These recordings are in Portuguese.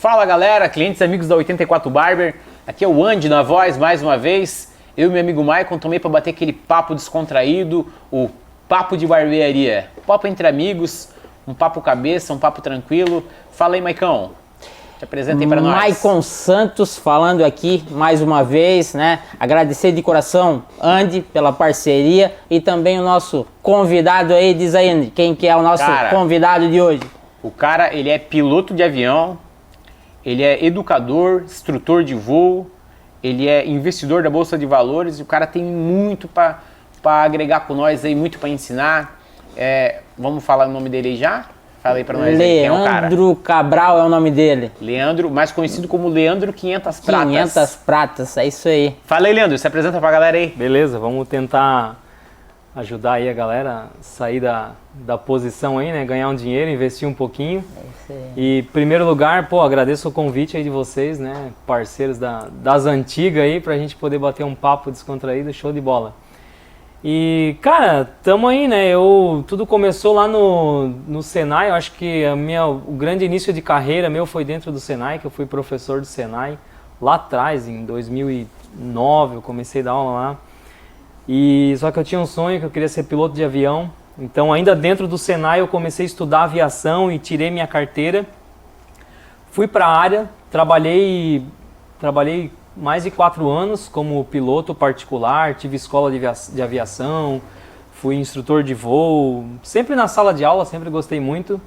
Fala galera, clientes e amigos da 84 Barber, aqui é o Andy na voz mais uma vez. Eu e meu amigo Maicon tomei para bater aquele papo descontraído, o papo de barbearia. Papo entre amigos, um papo cabeça, um papo tranquilo. Fala aí, Maicon, te apresenta aí para nós. Maicon Santos falando aqui mais uma vez, né? Agradecer de coração, Andy, pela parceria e também o nosso convidado aí, diz aí, Andy, quem que é o nosso convidado de hoje? O cara, ele é piloto de avião, ele é educador, instrutor de voo, ele é investidor da Bolsa de Valores e o cara tem muito para agregar com nós aí, muito para ensinar. Vamos falar o nome dele aí já? Fala aí para nós aí, quem é o cara. Leandro Cabral é o nome dele. Leandro, mais conhecido como Leandro 500 Pratas. 500 Pratas, é isso aí. Fala aí, Leandro, se apresenta pra galera aí. Beleza, vamos tentar ajudar aí a galera a sair da posição aí, né? Ganhar um dinheiro, investir um pouquinho. É isso aí. E, em primeiro lugar, agradeço o convite aí de vocês, né? Parceiros das antigas aí, pra gente poder bater um papo descontraído, show de bola. E, cara, tamo aí, né? Tudo começou lá no Senai, eu acho que o grande início de carreira meu foi dentro do Senai, que eu fui professor do Senai lá atrás, em 2009, eu comecei a dar aula lá. E só que eu tinha um sonho que eu queria ser piloto de avião. Então, ainda dentro do Senai, eu comecei a estudar aviação e tirei minha carteira. Fui para a área, trabalhei mais de 4 anos como piloto particular, tive escola de aviação, fui instrutor de voo, sempre na sala de aula, sempre gostei muito.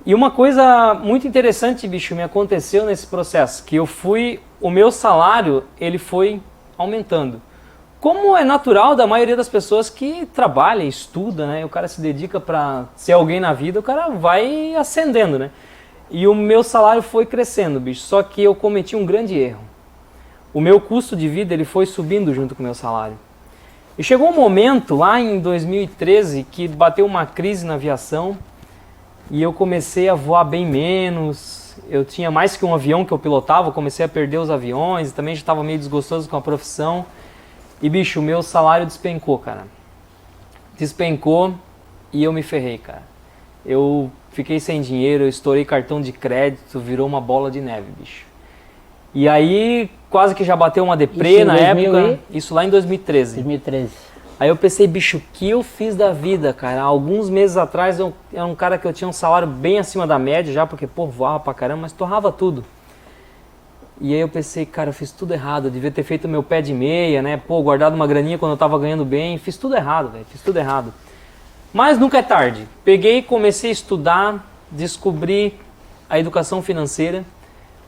E uma coisa muito interessante, bicho, me aconteceu nesse processo, que o meu salário, ele foi aumentando. Como é natural da maioria das pessoas que trabalha, estuda, né? O cara se dedica para ser alguém na vida, o cara vai ascendendo, né? E o meu salário foi crescendo, bicho. Só que eu cometi um grande erro. O meu custo de vida, ele foi subindo junto com o meu salário. E chegou um momento, lá em 2013, que bateu uma crise na aviação e eu comecei a voar bem menos. Eu tinha mais que um avião que eu pilotava, eu comecei a perder os aviões, também já estava meio desgostoso com a profissão. E, bicho, o meu salário despencou, cara. Despencou e eu me ferrei, cara. Eu fiquei sem dinheiro, eu estourei cartão de crédito, virou uma bola de neve, bicho. E aí, quase que já bateu uma deprê na época. Isso lá em 2013. 2013. Aí eu pensei, bicho, o que eu fiz da vida, cara? Alguns meses atrás eu era um cara que eu tinha um salário bem acima da média já, porque, voava pra caramba, mas torrava tudo. E aí eu pensei, cara, eu fiz tudo errado, eu devia ter feito meu pé de meia, né? Guardado uma graninha quando eu tava ganhando bem, fiz tudo errado, velho, fiz tudo errado. Mas nunca é tarde. Peguei, comecei a estudar, descobri a educação financeira,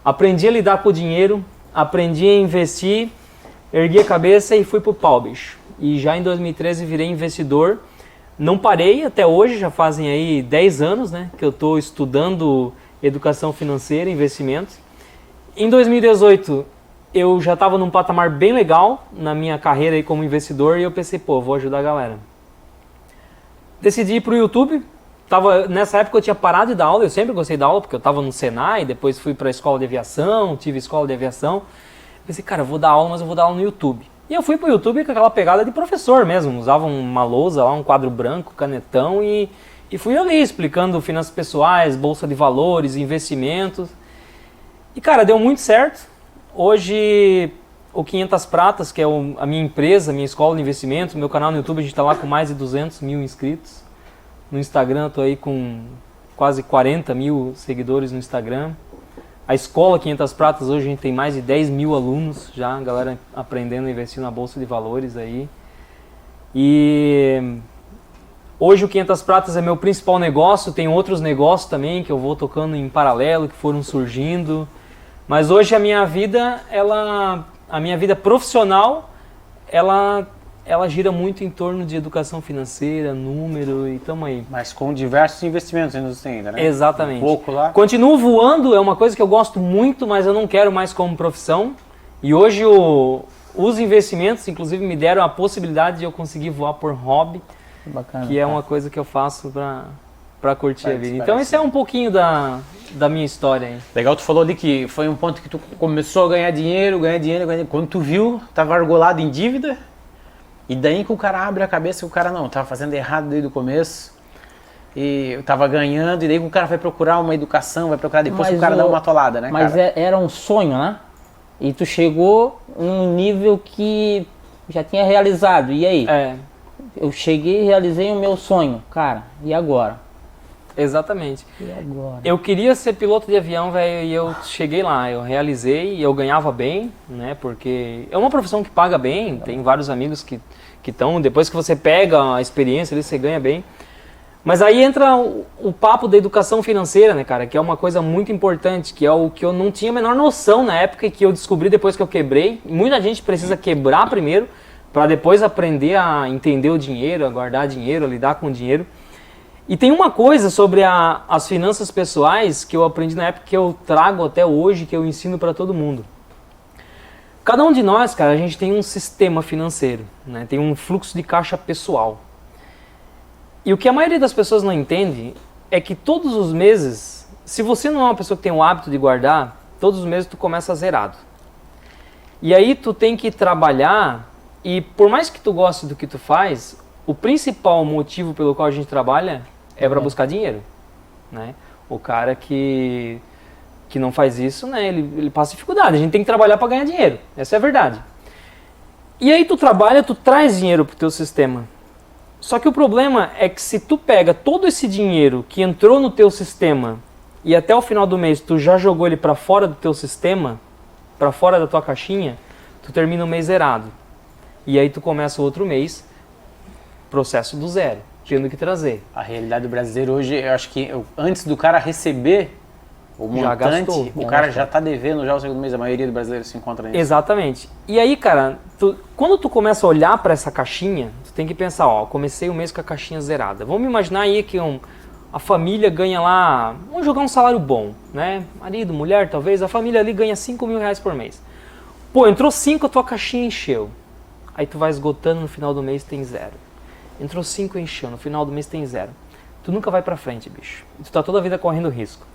aprendi a lidar com o dinheiro, aprendi a investir, ergui a cabeça e fui pro pau, bicho. E já em 2013 virei investidor. Não parei até hoje, já fazem aí 10 anos, né? Que eu tô estudando educação financeira, investimentos. Em 2018, eu já estava num patamar bem legal na minha carreira aí como investidor e eu pensei, vou ajudar a galera. Decidi ir pro YouTube. Nessa época eu tinha parado de dar aula, eu sempre gostei de dar aula porque eu estava no Senai, depois fui para a escola de aviação, tive escola de aviação. Pensei, cara, eu vou dar aula, mas eu vou dar aula no YouTube. E eu fui pro YouTube com aquela pegada de professor mesmo, usava uma lousa lá, um quadro branco, canetão e fui ali explicando finanças pessoais, bolsa de valores, investimentos. E, cara, deu muito certo. Hoje, o 500 Pratas, que é a minha empresa, minha escola de investimentos, meu canal no YouTube, a gente está lá com mais de 200 mil inscritos. No Instagram, estou aí com quase 40 mil seguidores no Instagram. A escola 500 Pratas, hoje a gente tem mais de 10 mil alunos já, a galera aprendendo a investir na Bolsa de Valores aí. E hoje o 500 Pratas é meu principal negócio, tem outros negócios também que eu vou tocando em paralelo, que foram surgindo. Mas hoje a minha vida profissional, ela gira muito em torno de educação financeira, número e tamo aí. Mas com diversos investimentos ainda, né? Exatamente. Um pouco lá. Continuo voando, é uma coisa que eu gosto muito, mas eu não quero mais como profissão. E hoje os investimentos, inclusive, me deram a possibilidade de eu conseguir voar por hobby, Bacana, que é uma coisa que eu faço para curtir a vida. Então esse é um pouquinho da minha história aí. Legal, tu falou ali que foi um ponto que tu começou a ganhar dinheiro. Quando tu viu, tava argolado em dívida. E daí que o cara abre a cabeça que o cara não, tava fazendo errado desde o começo. e eu tava ganhando, e daí o cara vai procurar uma educação, vai procurar depois Mas o cara dá uma atolada, né, Mas cara? era um sonho, né? E tu chegou num nível que já tinha realizado. E aí? Eu cheguei e realizei o meu sonho. Cara, e agora? Exatamente. E agora? Eu queria ser piloto de avião, velho, e eu cheguei lá, eu realizei, e eu ganhava bem, né, porque é uma profissão que paga bem, tem vários amigos que estão, depois que você pega a experiência ali, você ganha bem. Mas aí entra o papo da educação financeira, né, cara, que é uma coisa muito importante, que é o que eu não tinha a menor noção na época e que eu descobri depois que eu quebrei. Muita gente precisa quebrar primeiro, para depois aprender a entender o dinheiro, a guardar dinheiro, a lidar com o dinheiro. E tem uma coisa sobre as finanças pessoais que eu aprendi na época, que eu trago até hoje, que eu ensino para todo mundo. Cada um de nós, cara, a gente tem um sistema financeiro, né? Tem um fluxo de caixa pessoal. E o que a maioria das pessoas não entende é que todos os meses, se você não é uma pessoa que tem o hábito de guardar, todos os meses tu começa zerado. E aí tu tem que trabalhar, e por mais que tu goste do que tu faz, o principal motivo pelo qual a gente trabalha é para buscar dinheiro, né? O cara que não faz isso, né, ele passa dificuldade. A gente tem que trabalhar para ganhar dinheiro, essa é a verdade. E aí tu trabalha, tu traz dinheiro pro teu sistema. Só que o problema é que se tu pega todo esse dinheiro que entrou no teu sistema e até o final do mês tu já jogou ele para fora do teu sistema, para fora da tua caixinha, tu termina o mês zerado. E aí tu começa o outro mês, processo do zero, tendo que trazer. A realidade do brasileiro hoje, eu acho que antes do cara receber o montante, o cara já tá devendo já o segundo mês. A maioria do brasileiro se encontra nisso. Exatamente. E aí, cara, quando tu começa a olhar para essa caixinha, tu tem que pensar, ó, comecei o mês com a caixinha zerada. Vamos imaginar aí que a família ganha lá, vamos jogar um salário bom, né? Marido, mulher, talvez, a família ali ganha 5 mil reais por mês. Pô, entrou 5, a tua caixinha encheu. Aí tu vai esgotando, no final do mês tem 0. Entrou 5, encheu, no final do mês tem 0. Tu nunca vai pra frente, bicho. Tu tá toda a vida correndo risco.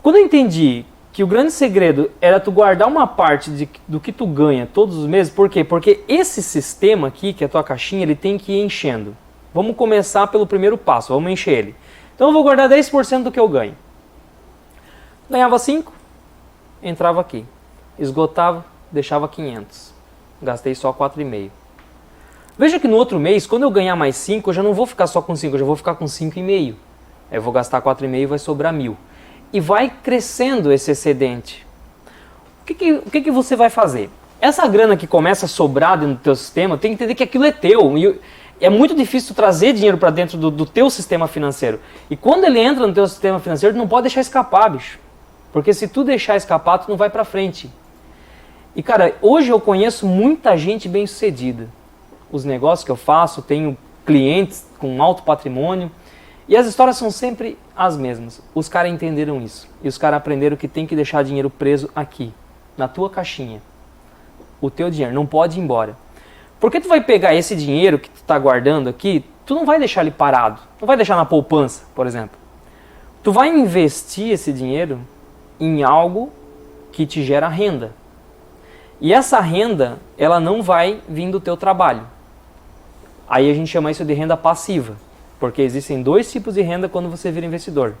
Quando eu entendi que o grande segredo era tu guardar uma parte do que tu ganha todos os meses, por quê? Porque esse sistema aqui, que é a tua caixinha, ele tem que ir enchendo. Vamos começar pelo primeiro passo, vamos encher ele. Então eu vou guardar 10% do que eu ganho. Ganhava 5, entrava aqui. Esgotava, deixava 500. Gastei só 4,5. Veja que no outro mês, quando eu ganhar mais 5, eu já não vou ficar só com 5, eu já vou ficar com 5,5. Aí eu vou gastar 4,5 e vai sobrar 1.000. E vai crescendo esse excedente. O que você vai fazer? Essa grana que começa a sobrar dentro do teu sistema, tem que entender que aquilo é teu. E é muito difícil trazer dinheiro para dentro do teu sistema financeiro. E quando ele entra no teu sistema financeiro, tu não pode deixar escapar, bicho. Porque se tu deixar escapar, tu não vai para frente. E cara, hoje eu conheço muita gente bem sucedida. Os negócios que eu faço, tenho clientes com alto patrimônio. E as histórias são sempre as mesmas. Os caras entenderam isso. E os caras aprenderam que tem que deixar dinheiro preso aqui, na tua caixinha. O teu dinheiro, não pode ir embora. Porque tu vai pegar esse dinheiro que tu está guardando aqui, tu não vai deixar ele parado. Não vai deixar na poupança, por exemplo. Tu vai investir esse dinheiro em algo que te gera renda. E essa renda, ela não vai vir do teu trabalho. Aí a gente chama isso de renda passiva. Porque existem 2 tipos de renda quando você vira investidor.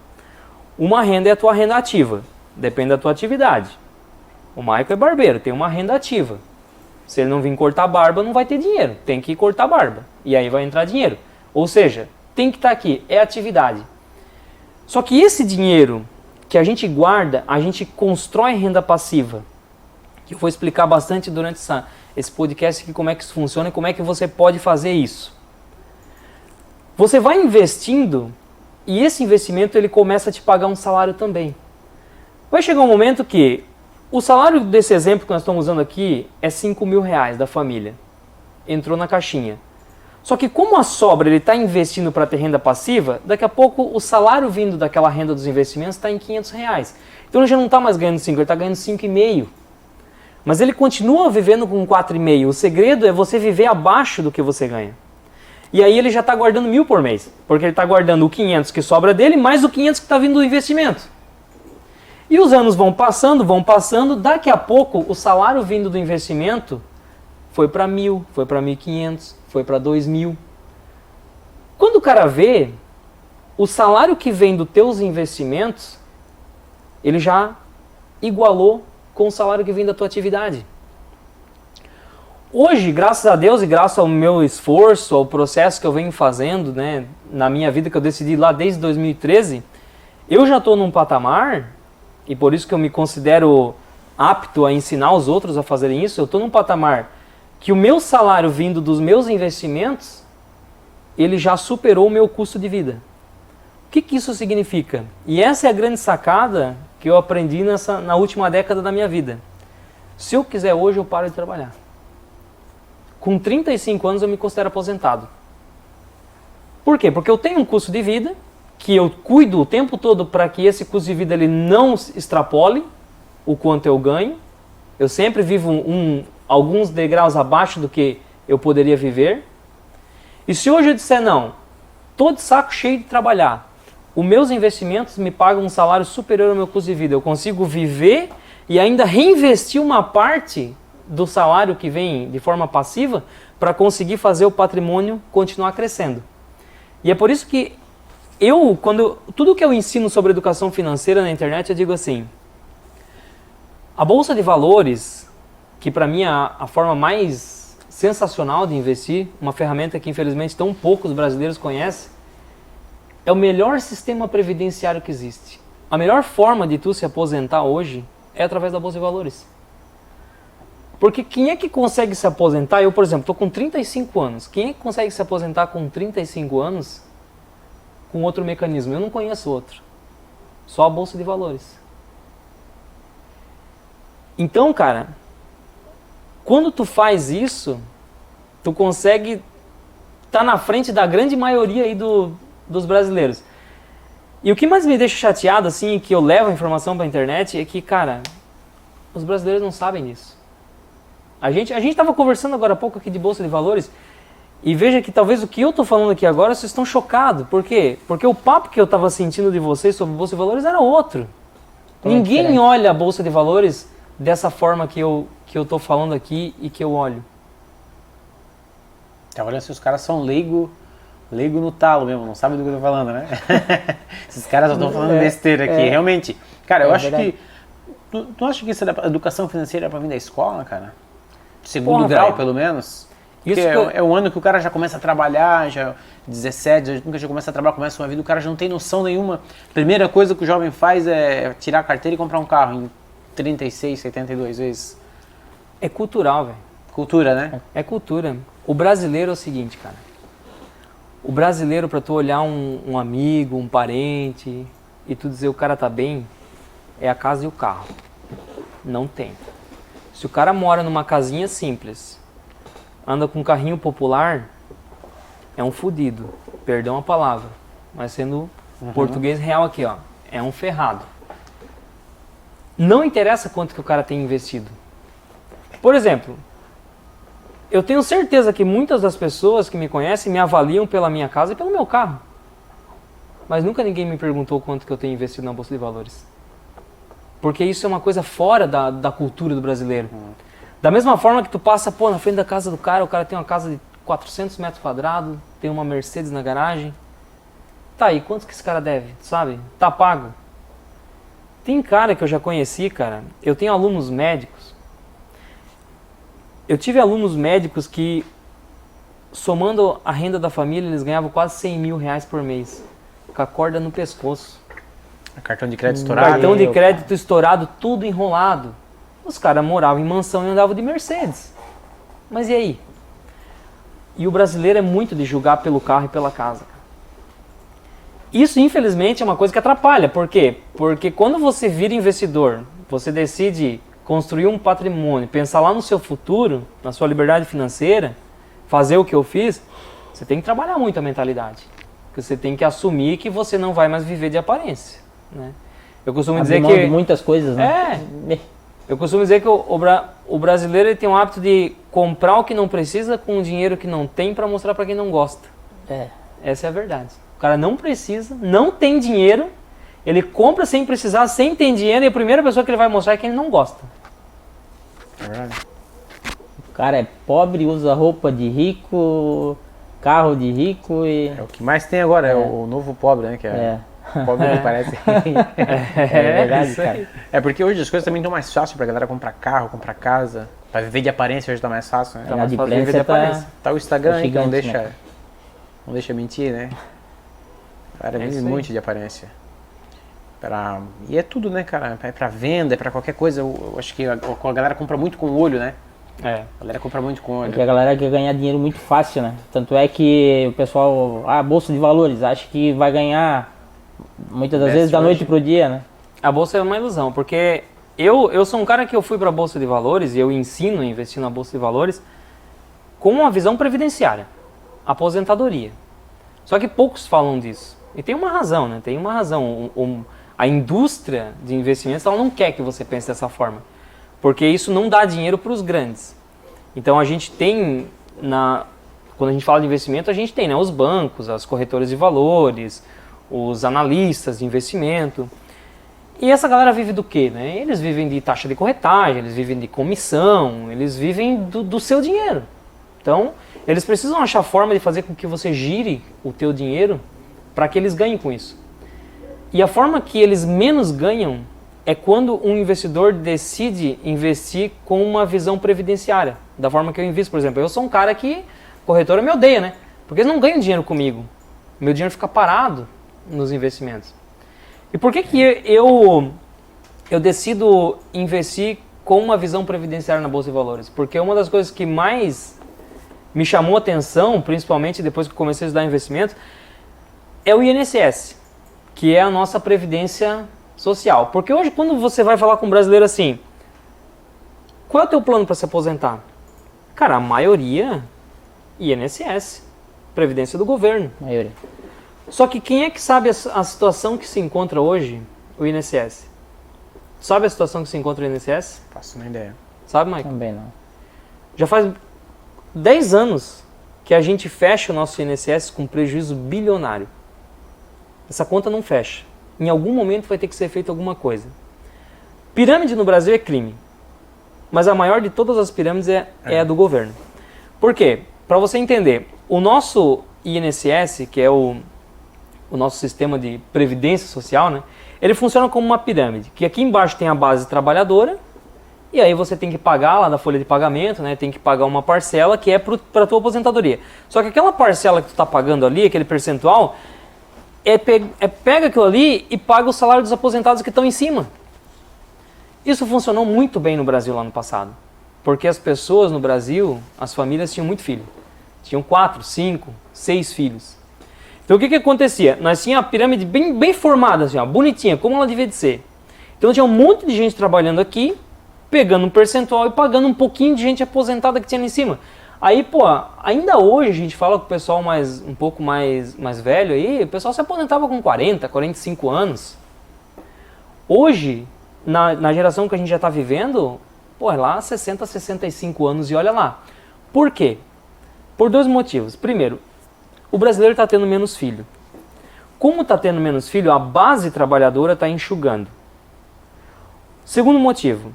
Uma renda é a tua renda ativa, depende da tua atividade. O Michael é barbeiro, tem uma renda ativa. Se ele não vir cortar barba, não vai ter dinheiro, tem que ir cortar barba. E aí vai entrar dinheiro. Ou seja, tem que estar aqui, é atividade. Só que esse dinheiro que a gente guarda, a gente constrói renda passiva. Que eu vou explicar bastante durante esse podcast aqui como é que isso funciona e como é que você pode fazer isso. Você vai investindo e esse investimento ele começa a te pagar um salário também. Vai chegar um momento que o salário desse exemplo que nós estamos usando aqui é 5 mil reais da família. Entrou na caixinha. Só que como a sobra ele está investindo para ter renda passiva, daqui a pouco o salário vindo daquela renda dos investimentos está em 500 reais. Então ele já não está mais ganhando 5, ele está ganhando 5,5. Mas ele continua vivendo com 4,5. O segredo é você viver abaixo do que você ganha. E aí ele já está guardando 1.000 por mês, porque ele está guardando o 500 que sobra dele, mais o 500 que está vindo do investimento. E os anos vão passando, daqui a pouco o salário vindo do investimento foi para 1.000, foi para 1.500, foi para 2.000. Quando o cara vê, o salário que vem dos teus investimentos, ele já igualou com o salário que vem da tua atividade. Hoje, graças a Deus e graças ao meu esforço, ao processo que eu venho fazendo, né, na minha vida, que eu decidi lá desde 2013, eu já estou num patamar, e por isso que eu me considero apto a ensinar os outros a fazerem isso, eu estou num patamar que o meu salário vindo dos meus investimentos, ele já superou o meu custo de vida. O que isso significa? E essa é a grande sacada que eu aprendi na última década da minha vida. Se eu quiser hoje, eu paro de trabalhar. Com 35 anos eu me considero aposentado. Por quê? Porque eu tenho um custo de vida que eu cuido o tempo todo para que esse custo de vida ele não extrapole o quanto eu ganho. Eu sempre vivo alguns degraus abaixo do que eu poderia viver. E se hoje eu disser não, estou de saco cheio de trabalhar, os meus investimentos me pagam um salário superior ao meu custo de vida, eu consigo viver e ainda reinvestir uma parte do salário que vem de forma passiva para conseguir fazer o patrimônio continuar crescendo. E é por isso que tudo que eu ensino sobre educação financeira na internet, eu digo assim, a Bolsa de Valores, que para mim é a forma mais sensacional de investir, uma ferramenta que infelizmente tão poucos brasileiros conhecem, é o melhor sistema previdenciário que existe. A melhor forma de tu se aposentar hoje é através da Bolsa de Valores. Porque quem é que consegue se aposentar? Eu, por exemplo, estou com 35 anos. Quem é que consegue se aposentar com 35 anos com outro mecanismo? Eu não conheço outro. Só a Bolsa de Valores. Então, cara, quando tu faz isso, tu consegue estar na frente da grande maioria aí dos brasileiros. E o que mais me deixa chateado, assim, que eu levo a informação para a internet, é que, cara, os brasileiros não sabem disso. A gente estava conversando agora há pouco aqui de Bolsa de Valores e veja que talvez o que eu estou falando aqui agora, vocês estão chocados. Por quê? Porque o papo que eu estava sentindo de vocês sobre Bolsa de Valores era outro. Ninguém diferente. Olha a Bolsa de Valores dessa forma que eu estou falando aqui e que eu olho. Tá olhando se os caras são leigo no talo mesmo, não sabem do que eu tô falando, né? Esses caras só estão falando besteira aqui, realmente. Cara, eu acho verdade. Que... Tu acha que isso da educação financeira é pra vir da escola, cara? Segundo grau, pelo menos? Porque é o ano que o cara já começa a trabalhar, já 17, já começa a trabalhar, começa uma vida, o cara já não tem noção nenhuma. Primeira coisa que o jovem faz é tirar a carteira e comprar um carro em 36, 72 vezes. É cultural, velho. Cultura, né? É cultura. O brasileiro é o seguinte, cara. O brasileiro, pra tu olhar um amigo, um parente, e tu dizer o cara tá bem, é a casa e o carro. Não tem. Se o cara mora numa casinha simples, anda com um carrinho popular, é um fudido. Perdão a palavra. Mas sendo português real aqui, ó. É um ferrado. Não interessa quanto que o cara tem investido. Por exemplo, eu tenho certeza que muitas das pessoas que me conhecem me avaliam pela minha casa e pelo meu carro. Mas nunca ninguém me perguntou quanto que eu tenho investido na Bolsa de Valores. Porque isso é uma coisa fora da cultura do brasileiro. Da mesma forma que tu passa, na frente da casa do cara, o cara tem uma casa de 400 metros quadrados, tem uma Mercedes na garagem. Tá aí, quanto que esse cara deve, sabe? Tá pago. Tem cara que eu já conheci, cara, eu tenho alunos médicos. Eu tive alunos médicos que, somando a renda da família, eles ganhavam quase 100 mil reais por mês. Com a corda no pescoço. Cartão de crédito estourado. Cartão de crédito estourado, tudo enrolado. Os caras moravam em mansão e andavam de Mercedes. Mas e aí? E o brasileiro é muito de julgar pelo carro e pela casa. Isso, infelizmente, é uma coisa que atrapalha. Por quê? Porque quando você vira investidor, você decide construir um patrimônio, pensar lá no seu futuro, na sua liberdade financeira, fazer o que eu fiz, você tem que trabalhar muito a mentalidade. Porque você tem que assumir que você não vai mais viver de aparência. Né? Eu costumo dizer que... muitas coisas, né? Eu costumo dizer que o brasileiro ele tem o hábito de comprar o que não precisa com o dinheiro que não tem para mostrar para quem não gosta. Essa é a verdade. O cara não precisa, não tem dinheiro, ele compra sem precisar, sem ter dinheiro, e a primeira pessoa que ele vai mostrar é que ele não gosta. O cara é pobre, usa roupa de rico, carro de rico e... É o que mais tem agora, é o novo pobre, né? Que é pobre que parece. É verdade, cara. É porque hoje as coisas também estão mais fáceis pra galera comprar carro, comprar casa. Pra viver de aparência hoje tá mais fácil, né? A mais fácil adimplência viver de aparência. Tá o Instagram aí que não gigante, deixa, né? não deixa mentir, né? O cara vive isso aí. muito de aparência. E é tudo, né, cara? É pra venda, é pra qualquer coisa. Eu acho que a galera compra muito com o olho, né? É. A galera compra muito com o olho. Porque a galera quer ganhar dinheiro muito fácil, né? Tanto é que o pessoal, bolsa de valores, acha que vai ganhar muitas das vezes da noite pro dia, né? A bolsa é uma ilusão, porque eu sou um cara que eu fui para a bolsa de valores e eu ensino a investir na bolsa de valores com uma visão previdenciária, aposentadoria. Só que poucos falam disso. E tem uma razão, né? Tem uma razão. A indústria de investimentos ela não quer que você pense dessa forma, porque isso não dá dinheiro para os grandes. Então a gente tem, quando a gente fala de investimento, a gente tem, né, os bancos, as corretoras de valores, os analistas de investimento. E essa galera vive do quê, né? Eles vivem de taxa de corretagem, eles vivem de comissão, eles vivem do seu dinheiro. Então, eles precisam achar forma de fazer com que você gire o teu dinheiro para que eles ganhem com isso. E a forma que eles menos ganham é quando um investidor decide investir com uma visão previdenciária. Da forma que eu invisto, por exemplo. Eu sou um cara que corretora me odeia, né? Porque eles não ganham dinheiro comigo. Meu dinheiro fica parado nos investimentos. E por que eu decido investir com uma visão previdenciária na Bolsa de Valores? Porque uma das coisas que mais me chamou a atenção, principalmente depois que eu comecei a estudar investimento, é o INSS, que é a nossa previdência social. Porque hoje, quando você vai falar com um brasileiro assim, qual é o teu plano para se aposentar? Cara, a maioria, INSS, previdência do governo. A maioria. Só que quem é que sabe a situação que se encontra hoje o INSS? Sabe a situação que se encontra o INSS? Faço uma ideia. Sabe, Michael? Também não. Já faz 10 anos que a gente fecha o nosso INSS com prejuízo bilionário. Essa conta não fecha. Em algum momento vai ter que ser feita alguma coisa. Pirâmide no Brasil é crime. Mas a maior de todas as pirâmides é a do governo. Por quê? Para você entender, o nosso INSS, que é o nosso sistema de previdência social, né? Ele funciona como uma pirâmide, que aqui embaixo tem a base trabalhadora, e aí você tem que pagar lá na folha de pagamento, né? Tem que pagar uma parcela que é para a tua aposentadoria. Só que aquela parcela que tu está pagando ali, aquele percentual, pega aquilo ali e paga o salário dos aposentados que estão em cima. Isso funcionou muito bem no Brasil lá no passado, porque as pessoas no Brasil, as famílias tinham muito filho. Tinham 4, 5, 6 filhos. Então o que acontecia? Nós tínhamos a pirâmide bem formada, assim, ó, bonitinha, como ela devia de ser. Então tinha um monte de gente trabalhando aqui, pegando um percentual e pagando um pouquinho de gente aposentada que tinha ali em cima. Aí, pô, ainda hoje a gente fala com o pessoal um pouco mais velho aí, o pessoal se aposentava com 40, 45 anos. Hoje, na geração que a gente já está vivendo, pô, é lá 60, 65 anos e olha lá. Por quê? Por 2 motivos. Primeiro, o brasileiro está tendo menos filho. Como está tendo menos filho, a base trabalhadora está enxugando. Segundo motivo,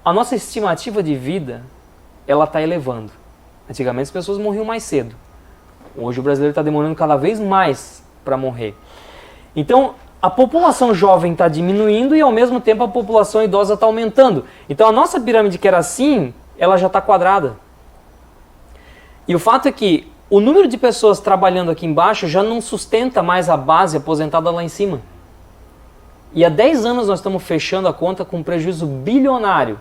a nossa estimativa de vida, ela está elevando. Antigamente as pessoas morriam mais cedo. Hoje o brasileiro está demorando cada vez mais para morrer. Então, a população jovem está diminuindo e ao mesmo tempo a população idosa está aumentando. Então a nossa pirâmide que era assim, ela já está quadrada. E o fato é que o número de pessoas trabalhando aqui embaixo já não sustenta mais a base aposentada lá em cima. E há 10 anos nós estamos fechando a conta com um prejuízo bilionário.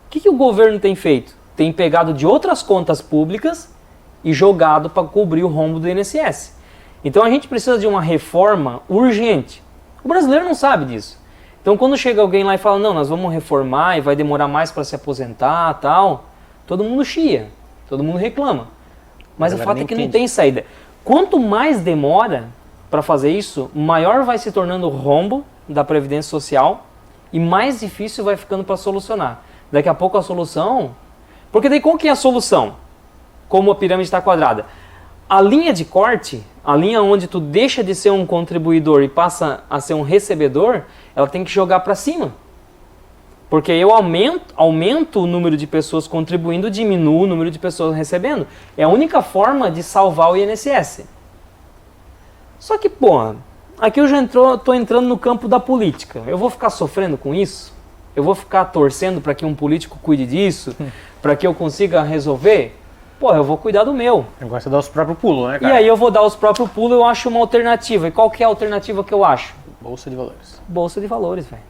O que o governo tem feito? Tem pegado de outras contas públicas e jogado para cobrir o rombo do INSS. Então a gente precisa de uma reforma urgente. O brasileiro não sabe disso. Então quando chega alguém lá e fala, não, nós vamos reformar e vai demorar mais para se aposentar, tal, todo mundo chia, todo mundo reclama. Mas o fato é que não tem saída. Quanto mais demora para fazer isso, maior vai se tornando o rombo da Previdência Social e mais difícil vai ficando para solucionar. Daqui a pouco a solução... Porque daí qual que é a solução? Como a pirâmide está quadrada? A linha de corte, a linha onde tu deixa de ser um contribuidor e passa a ser um recebedor, ela tem que jogar para cima. Porque eu aumento o número de pessoas contribuindo, diminuo o número de pessoas recebendo. É a única forma de salvar o INSS. Só que, porra, aqui eu já tô entrando no campo da política. Eu vou ficar sofrendo com isso? Eu vou ficar torcendo para que um político cuide disso? Para que eu consiga resolver? Porra, eu vou cuidar do meu. Agora você dá os próprios pulos, né, cara? E aí eu vou dar os próprios pulos, eu acho uma alternativa. E qual que é a alternativa que eu acho? Bolsa de valores. Bolsa de valores, velho.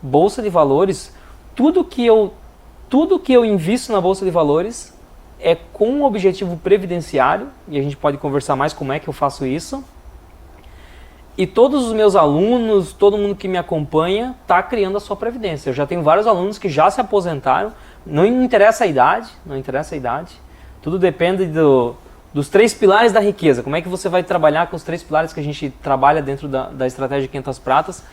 Bolsa de valores, tudo que eu invisto na Bolsa de Valores é com um objetivo previdenciário, e a gente pode conversar mais como é que eu faço isso. E todos os meus alunos, todo mundo que me acompanha, está criando a sua previdência. Eu já tenho vários alunos que já se aposentaram, não interessa a idade, tudo depende dos 3 pilares da riqueza. Como é que você vai trabalhar com os 3 pilares que a gente trabalha dentro da estratégia 500 pratas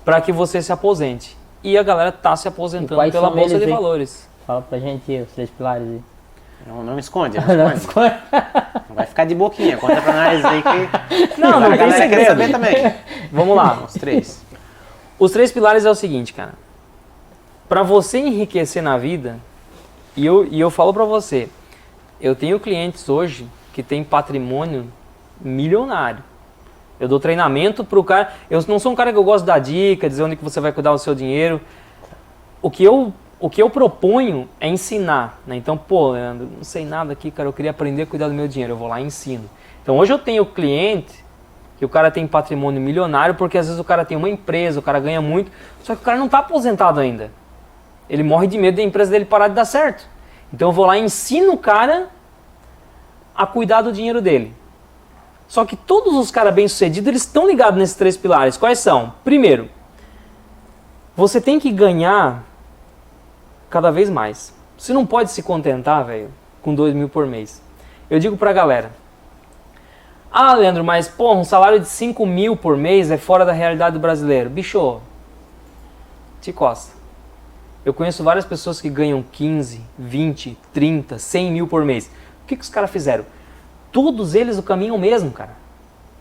para que você se aposente. E a galera está se aposentando pela Bolsa de Valores. Fala pra gente os 3 pilares aí. Não esconde, não esconde. Não vai ficar de boquinha, conta pra nós aí que... Não tem segredo. Saber também. Vamos lá. Os 3. Os 3 pilares é o seguinte, cara. Para você enriquecer na vida, e eu falo pra você, eu tenho clientes hoje que têm patrimônio milionário. Eu dou treinamento pro cara. Eu não sou um cara que eu gosto de dar dica, dizer onde que você vai cuidar do seu dinheiro. O que eu proponho é ensinar, né? Então, pô, Leandro, não sei nada aqui, cara, eu queria aprender a cuidar do meu dinheiro, eu vou lá e ensino. Então, hoje eu tenho cliente que o cara tem patrimônio milionário, porque às vezes o cara tem uma empresa, o cara ganha muito, só que o cara não está aposentado ainda. Ele morre de medo da empresa dele parar de dar certo. Então, eu vou lá e ensino o cara a cuidar do dinheiro dele. Só que todos os caras bem-sucedidos, eles estão ligados nesses 3 pilares. Quais são? Primeiro, você tem que ganhar cada vez mais. Você não pode se contentar, velho, com 2 mil por mês. Eu digo pra galera, Leandro, mas, pô, um salário de 5 mil por mês é fora da realidade do brasileiro. Bicho, te costa. Eu conheço várias pessoas que ganham 15, 20, 30, 100 mil por mês. O que os caras fizeram? Todos eles o caminho é o mesmo, cara.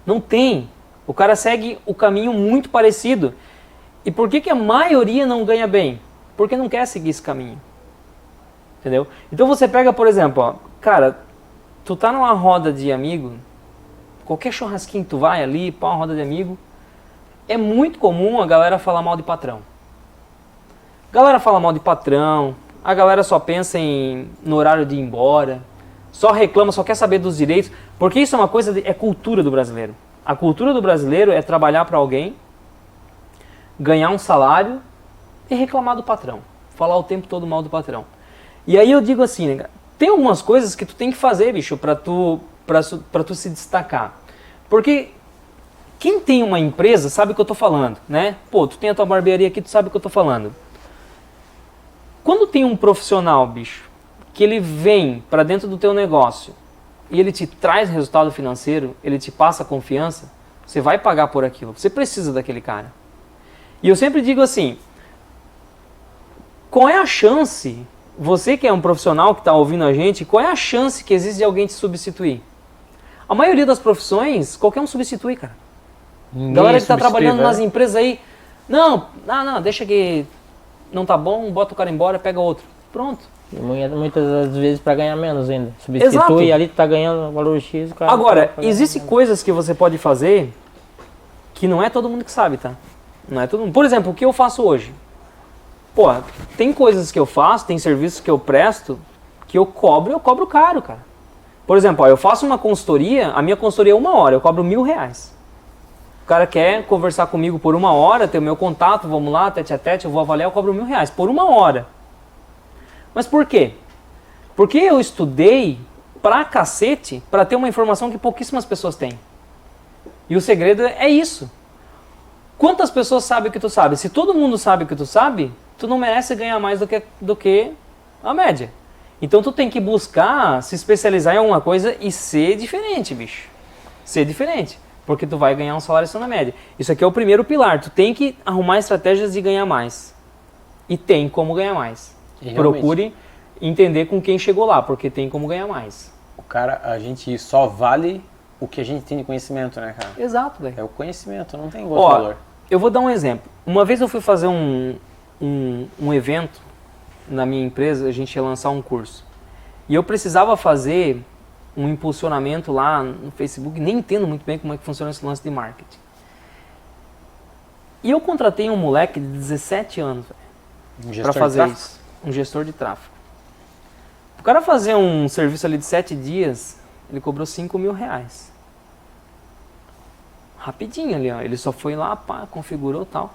Não tem. O cara segue o caminho muito parecido. E por que a maioria não ganha bem? Porque não quer seguir esse caminho. Entendeu? Então você pega, por exemplo, ó, cara, tu tá numa roda de amigo, qualquer churrasquinho que tu vai ali, pá, uma roda de amigo, é muito comum a galera falar mal de patrão. A galera fala mal de patrão, a galera só pensa no horário de ir embora, só reclama, só quer saber dos direitos, porque isso é uma coisa, é cultura do brasileiro. A cultura do brasileiro é trabalhar para alguém, ganhar um salário e reclamar do patrão. Falar o tempo todo mal do patrão. E aí eu digo assim, né, tem algumas coisas que tu tem que fazer, bicho, pra tu se destacar. Porque quem tem uma empresa sabe o que eu tô falando, né? Pô, tu tem a tua barbearia aqui, tu sabe o que eu tô falando. Quando tem um profissional, bicho, que ele vem para dentro do teu negócio e ele te traz resultado financeiro, ele te passa confiança, você vai pagar por aquilo. Você precisa daquele cara. E eu sempre digo assim, qual é a chance, você que é um profissional que está ouvindo a gente, qual é a chance que existe de alguém te substituir? A maioria das profissões, qualquer um substitui, cara. Ninguém Galera que está substitui, trabalhando velho. nas empresas aí, não, deixa que não tá bom, bota o cara embora, pega outro. Pronto. E muitas das vezes para ganhar menos ainda. Substitui, Exato. ali tu tá ganhando valor X, o cara... Agora, tá ganhando existem menos. coisas que você pode fazer que não é todo mundo que sabe, tá? Não é todo mundo. Por exemplo, o que eu faço hoje? Pô, tem coisas que eu faço, tem serviços que eu presto, que eu cobro caro, cara. Por exemplo, ó, eu faço uma consultoria, a minha consultoria é 1 hora, eu cobro R$1.000. O cara quer conversar comigo por 1 hora, ter o meu contato, vamos lá, tete a tete, eu vou avaliar, eu cobro R$1.000 por 1 hora. Mas por quê? Porque eu estudei pra cacete pra ter uma informação que pouquíssimas pessoas têm. E o segredo é isso. Quantas pessoas sabem o que tu sabe? Se todo mundo sabe o que tu sabe, tu não merece ganhar mais do que a média. Então tu tem que buscar se especializar em alguma coisa e ser diferente, bicho. Ser diferente. Porque tu vai ganhar um salário acima da média. Isso aqui é o primeiro pilar. Tu tem que arrumar estratégias de ganhar mais. E tem como ganhar mais. Procure entender com quem chegou lá, porque tem como ganhar mais. A gente só vale o que a gente tem de conhecimento, né, cara? Exato, velho. É o conhecimento, não tem outro valor. Eu vou dar um exemplo. Uma vez eu fui fazer um um evento na minha empresa, a gente ia lançar um curso. E eu precisava fazer um impulsionamento lá no Facebook, nem entendo muito bem como é que funciona esse lance de marketing. E eu contratei um moleque de 17 anos para fazer isso. Um gestor de tráfego. O cara fazer um serviço ali de 7 dias, ele cobrou R$5.000. Rapidinho ali, ó. Ele só foi lá, pá, configurou e tal.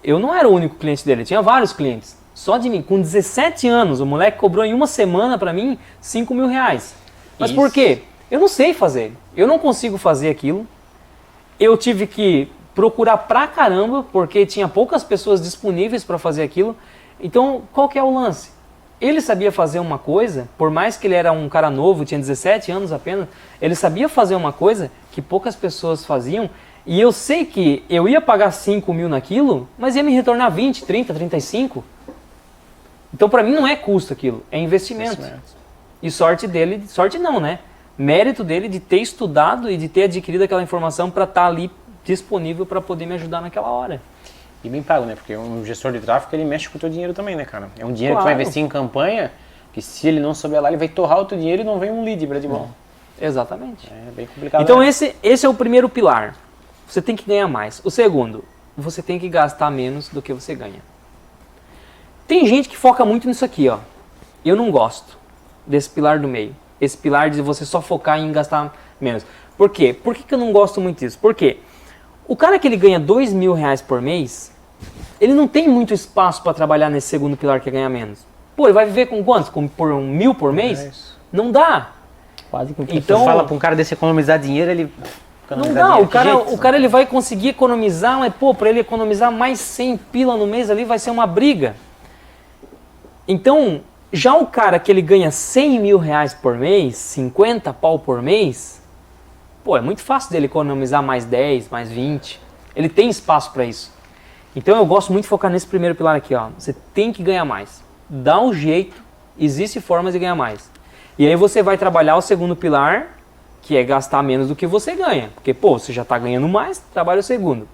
Eu não era o único cliente dele, tinha vários clientes. Só de mim, com 17 anos, o moleque cobrou em uma semana para mim R$5.000. Mas por quê? Eu não sei fazer. Eu não consigo fazer aquilo. Eu tive que procurar pra caramba, porque tinha poucas pessoas disponíveis para fazer aquilo. Então, qual que é o lance? Ele sabia fazer uma coisa, por mais que ele era um cara novo, tinha 17 anos apenas, ele sabia fazer uma coisa que poucas pessoas faziam, e eu sei que eu ia pagar 5.000 naquilo, mas ia me retornar 20, 30, 35. Então, para mim, não é custo aquilo, é investimento. E sorte dele, sorte não, né? Mérito dele de ter estudado e de ter adquirido aquela informação para estar ali disponível para poder me ajudar naquela hora. E bem pago, né? Porque um gestor de tráfego, ele mexe com o teu dinheiro também, né, cara? É um dinheiro que tu vai investir em campanha, que se ele não souber lá, ele vai torrar o teu dinheiro e não vem um lead pra de bom. Exatamente. É bem complicado. Então né? esse é o primeiro pilar. Você tem que ganhar mais. O segundo, você tem que gastar menos do que você ganha. Tem gente que foca muito nisso aqui, ó. Eu não gosto desse pilar do meio. Esse pilar de você só focar em gastar menos. Por quê? Por que eu não gosto muito disso? Por quê? O cara que ele ganha R$2.000 por mês, ele não tem muito espaço para trabalhar nesse segundo pilar que é ganhar menos. Pô, ele vai viver com quantos? Por 1.000 por mês? Não dá. Quase que Então, tu fala para um cara desse economizar dinheiro, ele... Não dá, o cara ele vai conseguir economizar, mas pô, para ele economizar mais 100 pila no mês ali vai ser uma briga. Então, já o cara que ele ganha R$100.000 por mês, 50 pau por mês, pô, é muito fácil dele economizar mais 10, mais 20. Ele tem espaço para isso. Então eu gosto muito de focar nesse primeiro pilar aqui, ó. Você tem que ganhar mais. Dá um jeito, existem formas de ganhar mais. E aí você vai trabalhar o segundo pilar, que é gastar menos do que você ganha. Porque, pô, você já está ganhando mais, trabalha o segundo.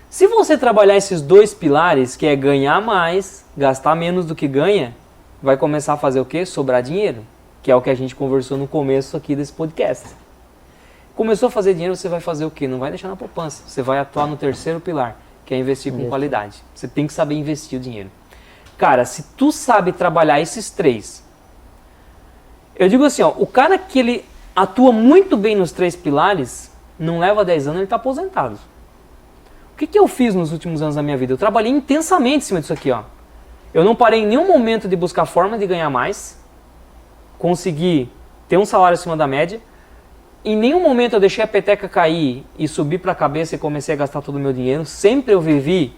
Se você trabalhar esses dois pilares, que é ganhar mais, gastar menos do que ganha, vai começar a fazer o quê? Sobrar dinheiro. Que é o que a gente conversou no começo aqui desse podcast. Começou a fazer dinheiro, você vai fazer o quê? Não vai deixar na poupança. Você vai atuar no terceiro pilar, que é investir com qualidade. Você tem que saber investir o dinheiro. Cara, se tu sabe trabalhar esses três, eu digo assim, ó, o cara que ele atua muito bem nos três pilares, não leva 10 anos, ele está aposentado. O que eu fiz nos últimos anos da minha vida? Eu trabalhei intensamente em cima disso aqui, ó. Eu não parei em nenhum momento de buscar forma de ganhar mais, consegui ter um salário acima da média. Em nenhum momento eu deixei a peteca cair e subir para a cabeça e comecei a gastar todo o meu dinheiro. Sempre eu vivi.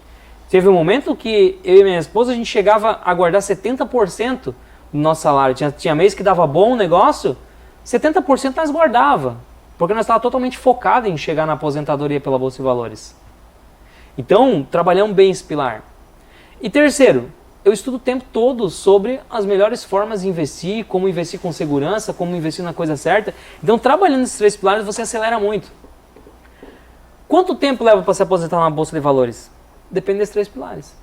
Teve um momento que eu e minha esposa, a gente chegava a guardar 70% do nosso salário. Tinha mês que dava bom o negócio, 70% nós guardava. Porque nós estávamos totalmente focados em chegar na aposentadoria pela Bolsa de Valores. Então, trabalhamos bem esse pilar. E terceiro, eu estudo o tempo todo sobre as melhores formas de investir, como investir com segurança, como investir na coisa certa. Então, trabalhando nesses três pilares, você acelera muito. Quanto tempo leva para se aposentar na Bolsa de Valores? Depende desses três pilares.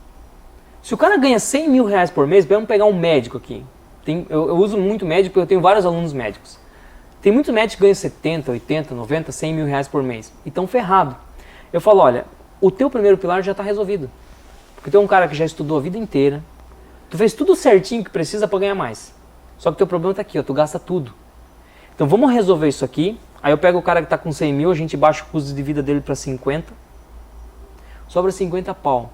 Se o cara ganha R$100.000 por mês, vamos pegar um médico aqui. Eu uso muito médico porque eu tenho vários alunos médicos. Tem muitos médicos que ganham 70, 80, 90, R$100.000 por mês. E estão ferrados. Eu falo, olha, o teu primeiro pilar já está resolvido. Porque tu é um cara que já estudou a vida inteira, tu fez tudo certinho que precisa para ganhar mais. Só que o teu problema está aqui, ó, tu gasta tudo. Então vamos resolver isso aqui. Aí eu pego o cara que está com 100 mil, a gente baixa o custo de vida dele para 50. Sobra 50 pau.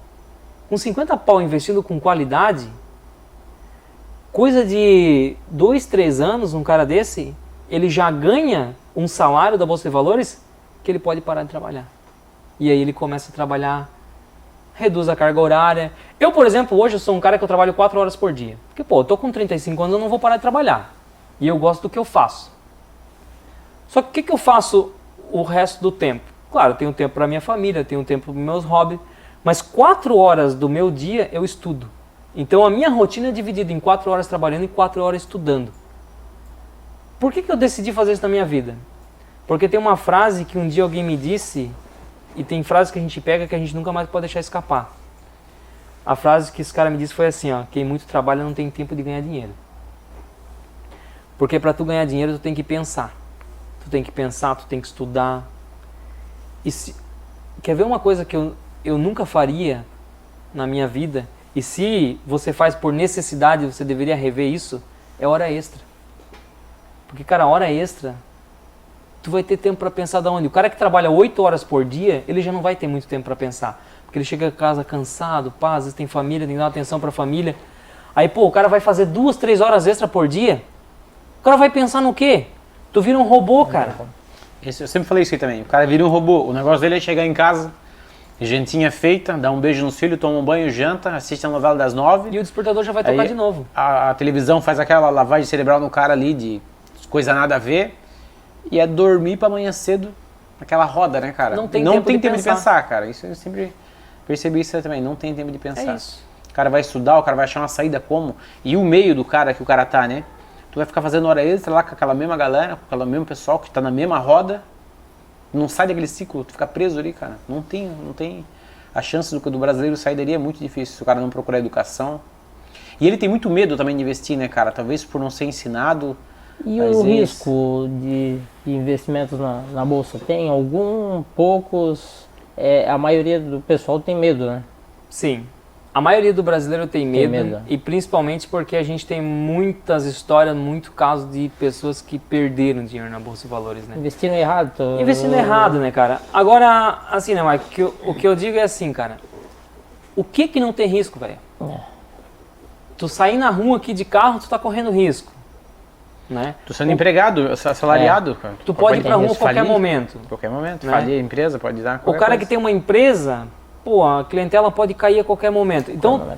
Com 50 pau investindo com qualidade, coisa de 2, 3 anos, um cara desse, ele já ganha um salário da Bolsa de Valores que ele pode parar de trabalhar. E aí ele começa a trabalhar, reduz a carga horária. Eu, por exemplo, hoje eu sou um cara que eu trabalho 4 horas por dia. Porque, pô, eu tô com 35 anos, eu não vou parar de trabalhar. E eu gosto do que eu faço. Só que o que eu faço o resto do tempo? Claro, eu tenho tempo para minha família, eu tenho tempo para meus hobbies, mas 4 horas do meu dia eu estudo. Então a minha rotina é dividida em 4 horas trabalhando e 4 horas estudando. Por que eu decidi fazer isso na minha vida? Porque tem uma frase que um dia alguém me disse, e tem frases que a gente pega que a gente nunca mais pode deixar escapar. A frase que esse cara me disse foi assim, ó, quem muito trabalha não tem tempo de ganhar dinheiro. Porque para tu ganhar dinheiro, tu tem que pensar. Tu tem que pensar, tu tem que estudar. E quer ver uma coisa que eu nunca faria na minha vida? E se você faz por necessidade, você deveria rever isso, é hora extra. Porque, cara, hora extra, tu vai ter tempo para pensar da onde? O cara que trabalha 8 horas por dia, ele já não vai ter muito tempo para pensar. Porque ele chega a casa cansado, pá, às vezes tem família, tem que dar atenção para a família. Aí, pô, o cara vai fazer 2, 3 horas extra por dia. O cara vai pensar no quê? Tu vira um robô, cara. Eu sempre falei isso aí também. O cara vira um robô. O negócio dele é chegar em casa, jantinha feita, dar um beijo nos filhos, toma um banho, janta, assiste a novela das 9. E o despertador já vai tocar de novo. A televisão faz aquela lavagem cerebral no cara ali de coisa nada a ver. E é dormir pra amanhã cedo naquela roda, né, cara? Não tem tempo de pensar, cara. Isso eu sempre percebi isso também. Não tem tempo de pensar. É isso. O cara vai estudar, o cara vai achar uma saída como. E o meio do cara que o cara tá, né? Tu vai ficar fazendo hora extra lá com aquela mesma galera, com aquele mesmo pessoal que tá na mesma roda. Não sai daquele ciclo, tu fica preso ali, cara. Não tem a chance do brasileiro sair dali é muito difícil se o cara não procurar educação. E ele tem muito medo também de investir, né, cara? Talvez por não ser ensinado. E o risco de investimentos na bolsa? Tem algum, poucos, a maioria do pessoal tem medo, né? Sim. A maioria do brasileiro tem medo, e principalmente porque a gente tem muitas histórias, muito casos de pessoas que perderam dinheiro na Bolsa de Valores, né? Investindo errado. Investindo errado, né, cara? Agora, assim, né, Mike, o que eu digo é assim, cara, o que não tem risco, velho? Tu sair na rua aqui de carro, tu tá correndo risco, né? Tu sendo empregado, assalariado, cara. Tu pode ir pra rua a qualquer momento. Qualquer momento, né? falir a empresa, pode dar O cara que tem uma empresa, pô, a clientela pode cair a qualquer momento. Então,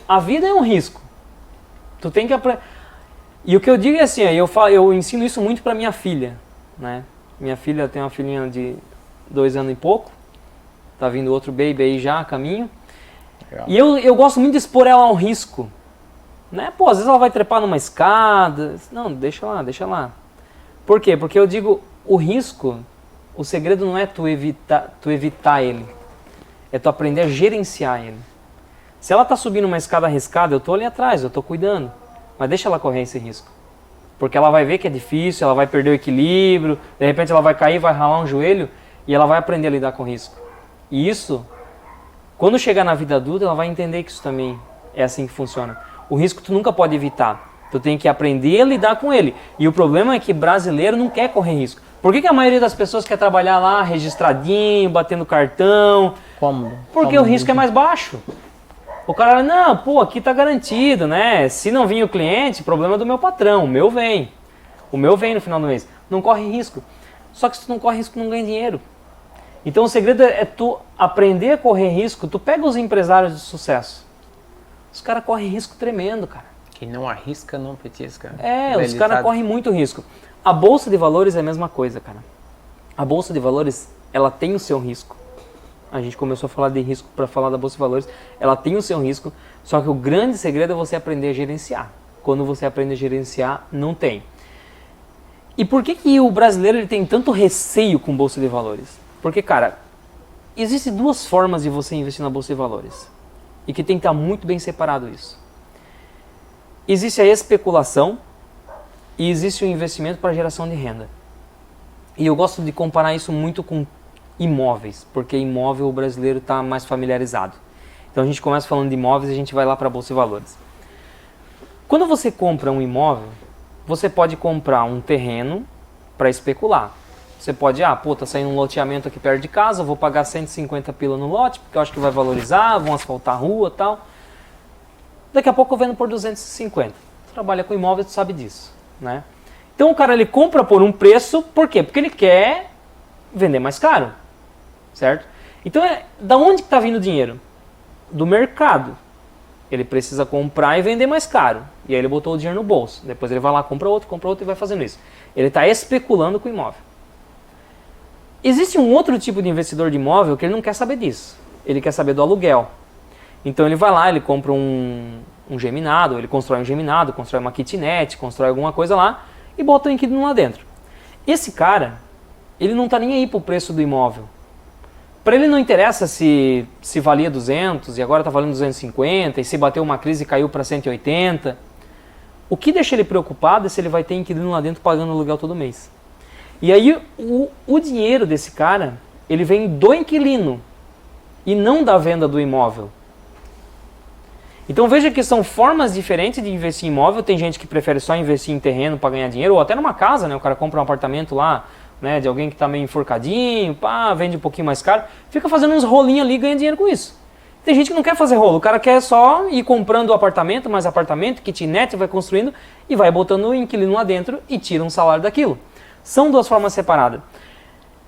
a vida é um risco. Tu tem que aprender. E o que eu digo é assim, eu ensino isso muito pra minha filha, né? Minha filha tem uma filhinha de 2 anos e pouco. Tá vindo outro baby aí já a caminho. Legal. E eu gosto muito de expor ela a um risco. Né? Pô, às vezes ela vai trepar numa escada. Não, deixa lá. Por quê? Porque eu digo, o risco, o segredo não é tu evitar ele. É tu aprender a gerenciar ele. Se ela tá subindo uma escada arriscada, eu tô ali atrás, eu tô cuidando. Mas deixa ela correr esse risco. Porque ela vai ver que é difícil, ela vai perder o equilíbrio, de repente ela vai cair, vai ralar um joelho, e ela vai aprender a lidar com o risco. E isso, quando chegar na vida adulta, ela vai entender que isso também é assim que funciona. O risco tu nunca pode evitar. Tu tem que aprender a lidar com ele. E o problema é que brasileiro não quer correr risco. Por que a maioria das pessoas quer trabalhar lá registradinho, batendo cartão? Cômodo. Porque o risco é mais baixo. O cara, não, pô, aqui tá garantido, né? Se não vir o cliente, problema é do meu patrão, o meu vem. O meu vem no final do mês. Não corre risco. Só que se tu não corre risco, tu não ganha dinheiro. Então o segredo é tu aprender a correr risco. Tu pega os empresários de sucesso. Os caras correm risco tremendo, cara. Quem não arrisca, não petisca. Os caras correm muito risco. A Bolsa de Valores é a mesma coisa, cara. A Bolsa de Valores, ela tem o seu risco. A gente começou a falar de risco para falar da Bolsa de Valores. Ela tem o seu risco, só que o grande segredo é você aprender a gerenciar. Quando você aprende a gerenciar, não tem. E por que o brasileiro ele tem tanto receio com Bolsa de Valores? Porque, cara, existem 2 formas de você investir na Bolsa de Valores. E que tem que estar muito bem separado isso. Existe a especulação e existe o investimento para geração de renda. E eu gosto de comparar isso muito com imóveis, porque imóvel o brasileiro está mais familiarizado. Então a gente começa falando de imóveis e a gente vai lá para a Bolsa de Valores. Quando você compra um imóvel, você pode comprar um terreno para especular. Você pode, tá saindo um loteamento aqui perto de casa, eu vou pagar 150 pila no lote, porque eu acho que vai valorizar, vão asfaltar a rua e tal. Daqui a pouco eu vendo por 250. Você trabalha com imóvel, tu sabe disso, né? Então o cara ele compra por um preço, por quê? Porque ele quer vender mais caro, certo? Então da onde que está vindo o dinheiro? Do mercado. Ele precisa comprar e vender mais caro. E aí ele botou o dinheiro no bolso. Depois ele vai lá, compra outro e vai fazendo isso. Ele está especulando com o imóvel. Existe um outro tipo de investidor de imóvel que ele não quer saber disso. Ele quer saber do aluguel. Então ele vai lá, ele compra um geminado, ele constrói um geminado, constrói uma kitnet, constrói alguma coisa lá e bota o inquilino lá dentro. Esse cara, ele não está nem aí para o preço do imóvel. Para ele não interessa se valia 200 e agora está valendo 250 e se bateu uma crise e caiu para 180. O que deixa ele preocupado é se ele vai ter inquilino lá dentro pagando aluguel todo mês. E aí o dinheiro desse cara, ele vem do inquilino e não da venda do imóvel. Então veja que são formas diferentes de investir em imóvel. Tem gente que prefere só investir em terreno para ganhar dinheiro, ou até numa casa, né? O cara compra um apartamento lá, né, de alguém que está meio enforcadinho, pá, vende um pouquinho mais caro, fica fazendo uns rolinhos ali e ganha dinheiro com isso. Tem gente que não quer fazer rolo, o cara quer só ir comprando apartamento, mais apartamento, kitnet, vai construindo e vai botando o inquilino lá dentro e tira um salário daquilo. São duas formas separadas.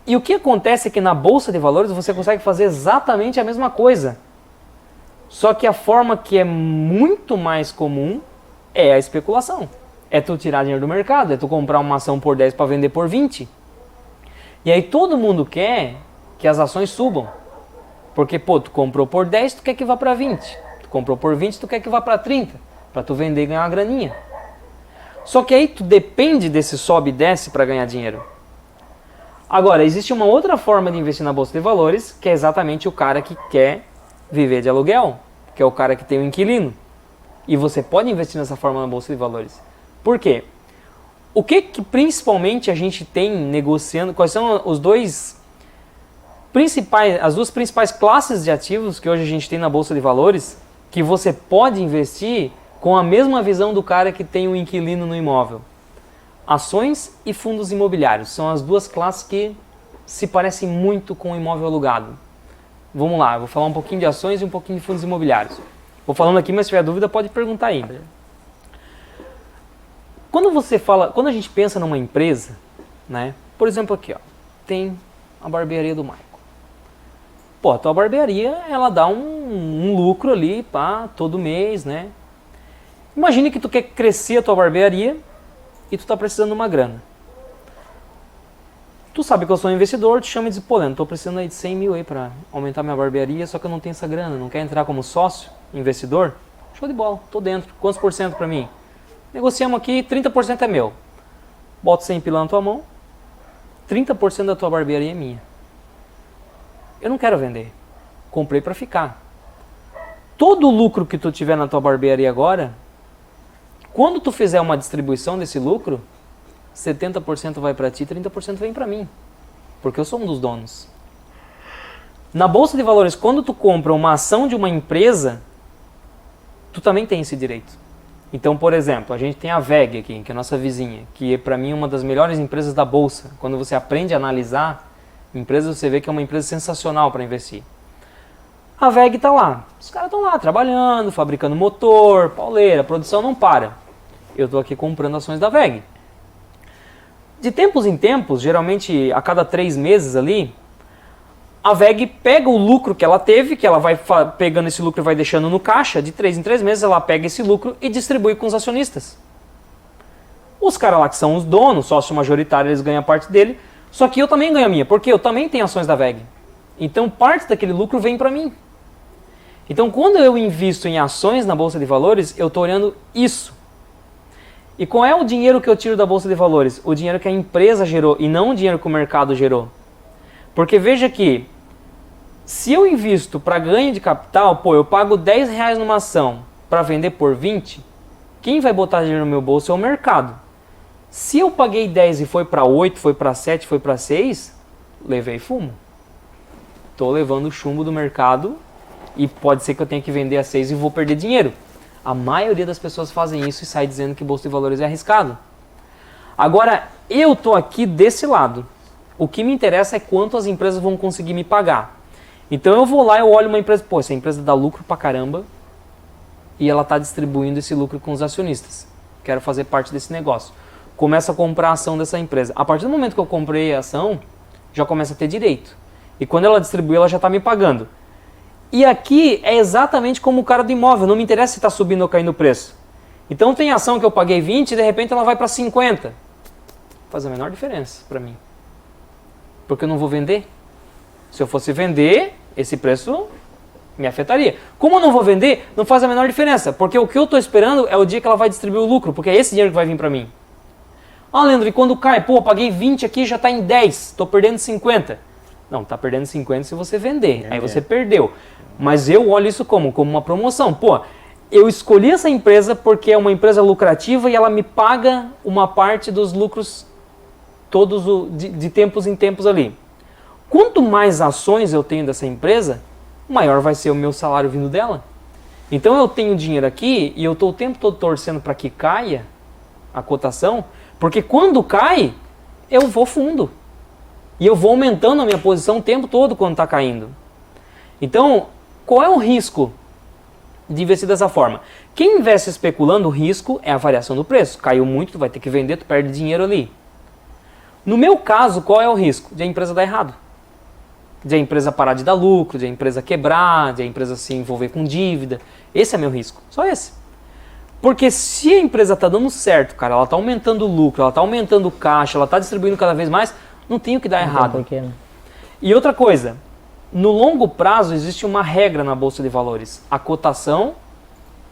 E o que acontece é que na Bolsa de Valores você consegue fazer exatamente a mesma coisa. Só que a forma que é muito mais comum é a especulação. É tu tirar dinheiro do mercado, é tu comprar uma ação por 10 para vender por 20. E aí todo mundo quer que as ações subam. Porque, pô, tu comprou por 10, tu quer que vá para 20. Tu comprou por 20, tu quer que vá para 30. Para tu vender e ganhar uma graninha. Só que aí tu depende desse sobe e desce para ganhar dinheiro. Agora, existe uma outra forma de investir na Bolsa de Valores, que é exatamente o cara que quer viver de aluguel, que é o cara que tem um inquilino. E você pode investir nessa forma na Bolsa de Valores. Por quê? O que principalmente a gente tem negociando, quais são as duas principais classes de ativos que hoje a gente tem na Bolsa de Valores, que você pode investir com a mesma visão do cara que tem um inquilino no imóvel? Ações e fundos imobiliários. São as duas classes que se parecem muito com o imóvel alugado. Vamos lá, eu vou falar um pouquinho de ações e um pouquinho de fundos imobiliários. Vou falando aqui, mas se tiver dúvida pode perguntar aí. Quando a gente pensa numa empresa, né? Por exemplo aqui, ó, tem a barbearia do Michael. Pô, a tua barbearia, ela dá um lucro ali, pá, todo mês, né? Imagine que tu quer crescer a tua barbearia e tu tá precisando de uma grana. Tu sabe que eu sou um investidor, te chama e diz, pô, Leandro, tô precisando aí de 100 mil aí pra aumentar minha barbearia, só que eu não tenho essa grana, não quer entrar como sócio, investidor? Show de bola, tô dentro. Quantos por cento pra mim? Negociamos aqui, 30% é meu. Boto 100 pila na tua mão, 30% da tua barbearia é minha. Eu não quero vender. Comprei para ficar. Todo o lucro que tu tiver na tua barbearia agora, quando tu fizer uma distribuição desse lucro, 70% vai para ti, 30% vem para mim. Porque eu sou um dos donos. Na Bolsa de Valores, quando tu compra uma ação de uma empresa, tu também tem esse direito. Então, por exemplo, a gente tem a VEG aqui, que é a nossa vizinha, que é para mim uma das melhores empresas da Bolsa. Quando você aprende a analisar empresas, você vê que é uma empresa sensacional para investir. A VEG está lá. Os caras estão lá trabalhando, fabricando motor, pauleira, a produção não para. Eu estou aqui comprando ações da VEG. De tempos em tempos, geralmente a cada 3 meses ali, a VEG pega o lucro que ela teve, que ela vai pegando esse lucro e vai deixando no caixa, de 3 em 3 meses ela pega esse lucro e distribui com os acionistas. Os caras lá que são os donos, sócio majoritário, eles ganham a parte dele, só que eu também ganho a minha, porque eu também tenho ações da VEG. Então parte daquele lucro vem para mim. Então quando eu invisto em ações na Bolsa de Valores, eu estou olhando isso. E qual é o dinheiro que eu tiro da Bolsa de Valores? O dinheiro que a empresa gerou e não o dinheiro que o mercado gerou. Porque veja que, se eu invisto para ganho de capital, pô, eu pago 10 reais numa ação para vender por 20, quem vai botar dinheiro no meu bolso é o mercado. Se eu paguei 10 e foi para 8, foi para 7, foi para 6, levei fumo. Estou levando o chumbo do mercado e pode ser que eu tenha que vender a 6 e vou perder dinheiro. A maioria das pessoas fazem isso e sai dizendo que Bolsa de Valores é arriscado. Agora, eu estou aqui desse lado. O que me interessa é quanto as empresas vão conseguir me pagar. Então eu vou lá, eu olho uma empresa, pô, essa empresa dá lucro pra caramba e ela está distribuindo esse lucro com os acionistas. Quero fazer parte desse negócio. Começo a comprar a ação dessa empresa. A partir do momento que eu comprei a ação, já começa a ter direito. E quando ela distribui, ela já está me pagando. E aqui é exatamente como o cara do imóvel, não me interessa se está subindo ou caindo o preço. Então tem ação que eu paguei 20 e de repente ela vai para 50. Faz a menor diferença para mim. Porque eu não vou vender. Se eu fosse vender, esse preço me afetaria. Como eu não vou vender, não faz a menor diferença. Porque o que eu estou esperando é o dia que ela vai distribuir o lucro. Porque é esse dinheiro que vai vir para mim. Ah, Leandro, e quando cai? Pô, eu paguei 20 aqui, já está em 10. Estou perdendo 50. Não, tá perdendo 50 se você vender. Aí você perdeu. Mas eu olho isso como uma promoção. Pô, eu escolhi essa empresa porque é uma empresa lucrativa e ela me paga uma parte dos lucros todos de tempos em tempos ali. Quanto mais ações eu tenho dessa empresa, maior vai ser o meu salário vindo dela. Então eu tenho dinheiro aqui e eu estou o tempo todo torcendo para que caia a cotação, porque quando cai, eu vou fundo. E eu vou aumentando a minha posição o tempo todo quando está caindo. Então, qual é o risco de investir dessa forma? Quem investe especulando, o risco é a variação do preço. Caiu muito, tu vai ter que vender, tu perde dinheiro ali. No meu caso, qual é o risco? De a empresa dar errado. De a empresa parar de dar lucro, de a empresa quebrar, de a empresa se envolver com dívida. Esse é meu risco, só esse. Porque se a empresa está dando certo, cara, ela está aumentando o lucro, ela está aumentando o caixa, ela está distribuindo cada vez mais, não tem o que dar errado. E outra coisa, no longo prazo existe uma regra na Bolsa de Valores. A cotação,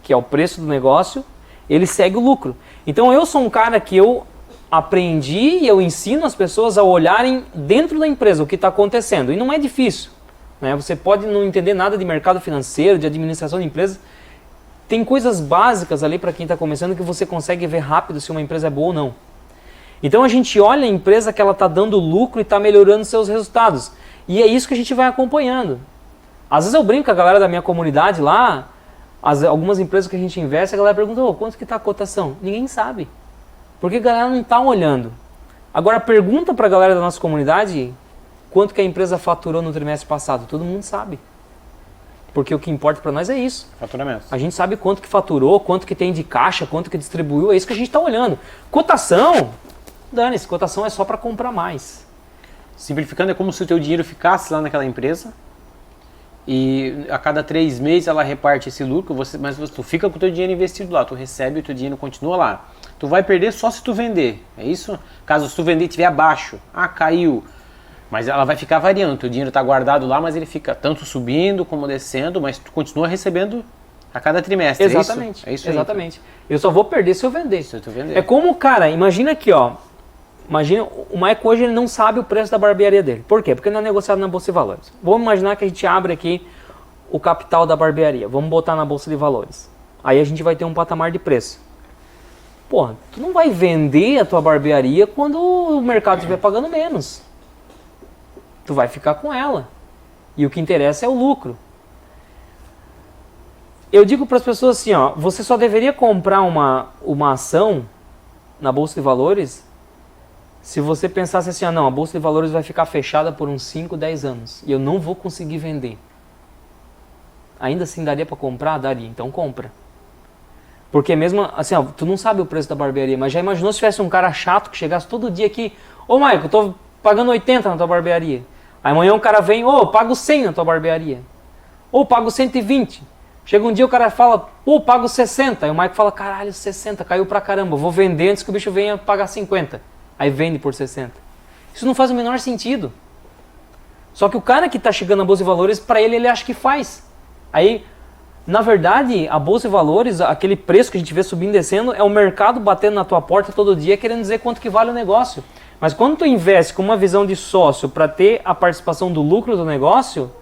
que é o preço do negócio, ele segue o lucro. Então eu sou um cara que eu aprendi e eu ensino as pessoas a olharem dentro da empresa o que está acontecendo. E não é difícil, né? Você pode não entender nada de mercado financeiro, de administração de empresas. Tem coisas básicas ali para quem está começando que você consegue ver rápido se uma empresa é boa ou não. Então a gente olha a empresa que ela está dando lucro e está melhorando seus resultados. E é isso que a gente vai acompanhando. Às vezes eu brinco com a galera da minha comunidade lá, algumas empresas que a gente investe, a galera pergunta, quanto que está a cotação? Ninguém sabe. Porque a galera não está olhando. Agora pergunta para a galera da nossa comunidade quanto que a empresa faturou no trimestre passado. Todo mundo sabe. Porque o que importa para nós é isso. Faturamento. A gente sabe quanto que faturou, quanto que tem de caixa, quanto que distribuiu, é isso que a gente está olhando. Cotação, dane-se, cotação é só para comprar mais. Simplificando, é como se o teu dinheiro ficasse lá naquela empresa e a cada 3 meses ela reparte esse lucro, mas tu fica com o teu dinheiro investido lá, tu recebe e o teu dinheiro continua lá. Tu vai perder só se tu vender, é isso? Caso se tu vender e estiver abaixo, caiu, mas ela vai ficar variando, o teu dinheiro está guardado lá, mas ele fica tanto subindo como descendo, mas tu continua recebendo a cada trimestre. Exatamente, é isso? Exatamente. Eu só vou perder se eu vender. Se tu vender. É como, cara, imagina aqui, ó. Imagina, o Mike hoje ele não sabe o preço da barbearia dele. Por quê? Porque não é negociado na Bolsa de Valores. Vamos imaginar que a gente abre aqui o capital da barbearia. Vamos botar na Bolsa de Valores. Aí a gente vai ter um patamar de preço. Porra, tu não vai vender a tua barbearia quando o mercado estiver pagando menos. Tu vai ficar com ela. E o que interessa é o lucro. Eu digo para as pessoas assim, ó, você só deveria comprar uma ação na Bolsa de Valores se você pensasse assim, não, a Bolsa de Valores vai ficar fechada por uns 5, 10 anos e eu não vou conseguir vender. Ainda assim daria para comprar? Daria, então compra. Porque mesmo assim, ó, tu não sabe o preço da barbearia, mas já imaginou se tivesse um cara chato que chegasse todo dia aqui, Mike, eu tô pagando 80 na tua barbearia. Aí amanhã um cara vem, eu pago 100 na tua barbearia. Ou pago 120. Chega um dia o cara fala, pago 60. Aí o Mike fala, caralho, 60, caiu pra caramba, vou vender antes que o bicho venha pagar 50. Aí vende por 60. Isso não faz o menor sentido. Só que o cara que está chegando na Bolsa de Valores, para ele acha que faz. Aí, na verdade, a Bolsa de Valores, aquele preço que a gente vê subindo e descendo, é o mercado batendo na tua porta todo dia querendo dizer quanto que vale o negócio. Mas quando tu investe com uma visão de sócio para ter a participação do lucro do negócio,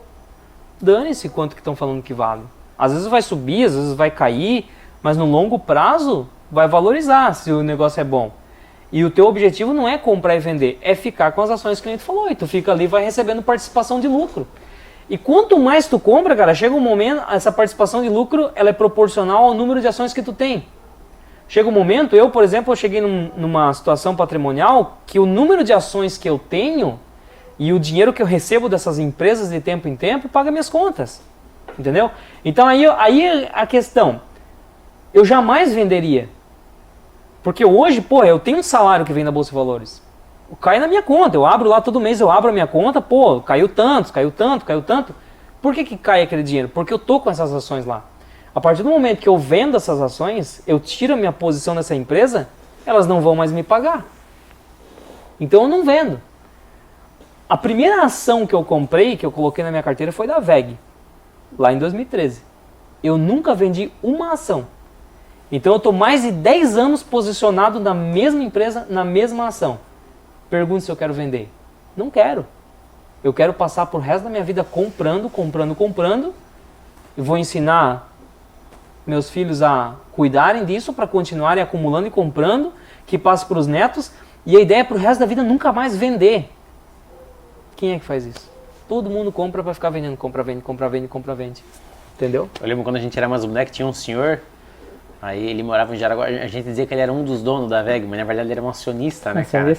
dane-se quanto que estão falando que vale. Às vezes vai subir, às vezes vai cair, mas no longo prazo vai valorizar se o negócio é bom. E o teu objetivo não é comprar e vender, é ficar com as ações que a gente falou. E tu fica ali e vai recebendo participação de lucro. E quanto mais tu compra, cara, chega um momento, essa participação de lucro, ela é proporcional ao número de ações que tu tem. Chega um momento, eu, por exemplo, eu cheguei numa situação patrimonial que o número de ações que eu tenho e o dinheiro que eu recebo dessas empresas de tempo em tempo paga minhas contas. Entendeu? Então aí a questão, eu jamais venderia. Porque hoje, eu tenho um salário que vem da Bolsa de Valores. Cai na minha conta, eu abro lá todo mês, eu abro a minha conta, caiu tanto. Por que cai aquele dinheiro? Porque eu tô com essas ações lá. A partir do momento que eu vendo essas ações, eu tiro a minha posição nessa empresa, elas não vão mais me pagar. Então eu não vendo. A primeira ação que eu comprei, que eu coloquei na minha carteira, foi da VEG, lá em 2013. Eu nunca vendi uma ação. Então eu estou mais de 10 anos posicionado na mesma empresa, na mesma ação. Pergunte se eu quero vender. Não quero. eu quero passar por resto da minha vida comprando, e vou ensinar meus filhos a cuidarem disso para continuarem acumulando e comprando, que passe para os netos, e a ideia é pro resto da vida nunca mais vender. Quem é que faz isso? Todo mundo compra para ficar vendendo, compra, vende. Entendeu? Eu lembro quando a gente era mais moleque, tinha um senhor, aí ele morava em Jaraguá, a gente dizia que ele era um dos donos da VEG, mas na verdade ele era um acionista, né, cara?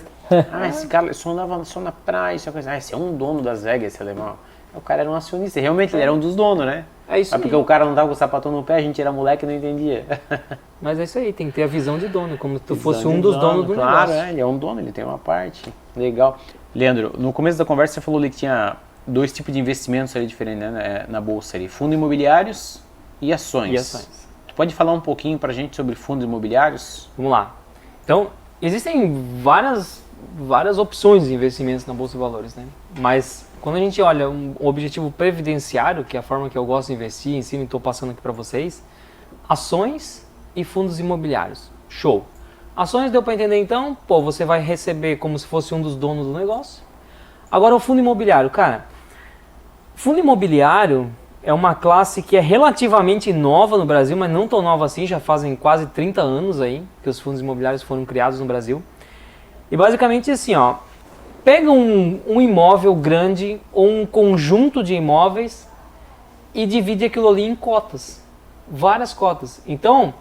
Esse cara só andava só na praia, essa coisa. Esse é um dono das VEG, esse alemão. O cara era um acionista, realmente ele era um dos donos, né? É isso aí. Porque o cara não tava com o sapatão no pé, a gente era moleque e não entendia. Mas é isso aí, tem que ter a visão de dono, como se tu fosse um dos donos do claro, negócio. Ele é um dono, ele tem uma parte. Legal. Leandro, no começo da conversa você falou ali que tinha 2 tipos de investimentos ali diferentes, né, na bolsa ali, fundos imobiliários e ações. Tu pode falar um pouquinho pra gente sobre fundos imobiliários? Vamos lá. Então, existem várias opções de investimentos na bolsa de valores, né? Mas quando a gente olha um objetivo previdenciário, que é a forma que eu gosto de investir, ensino e estou passando aqui para vocês, ações e fundos imobiliários. Show! Ações deu para entender então? Pô, você vai receber como se fosse um dos donos do negócio. Agora o fundo imobiliário, cara. Fundo imobiliário é uma classe que é relativamente nova no Brasil, mas não tão nova assim, já fazem quase 30 anos aí que os fundos imobiliários foram criados no Brasil. E basicamente assim, ó, pega um imóvel grande ou um conjunto de imóveis e divide aquilo ali em cotas, várias cotas. Então,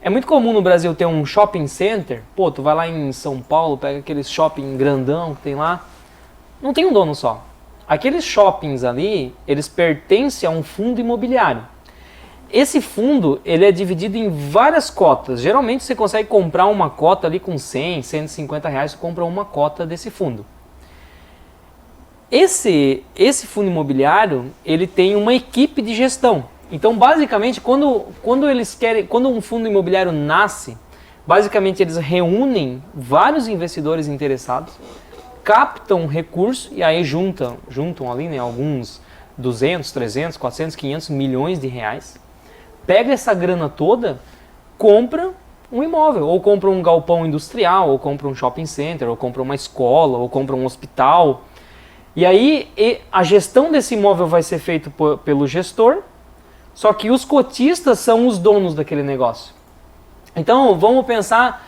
é muito comum no Brasil ter um shopping center, pô, tu vai lá em São Paulo, pega aquele shopping grandão que tem lá, não tem um dono só. Aqueles shoppings ali, eles pertencem a um fundo imobiliário. Esse fundo, ele é dividido em várias cotas. Geralmente você consegue comprar uma cota ali com 100, 150 reais, você compra uma cota desse fundo. Esse fundo imobiliário, ele tem uma equipe de gestão. Então, basicamente, quando um fundo imobiliário nasce, basicamente eles reúnem vários investidores interessados, captam recurso e aí juntam ali, né, alguns 200, 300, 400, 500 milhões de reais. Pega essa grana toda, compra um imóvel, ou compra um galpão industrial, ou compra um shopping center, ou compra uma escola, ou compra um hospital. E aí a gestão desse imóvel vai ser feita pelo gestor, só que os cotistas são os donos daquele negócio. Então vamos pensar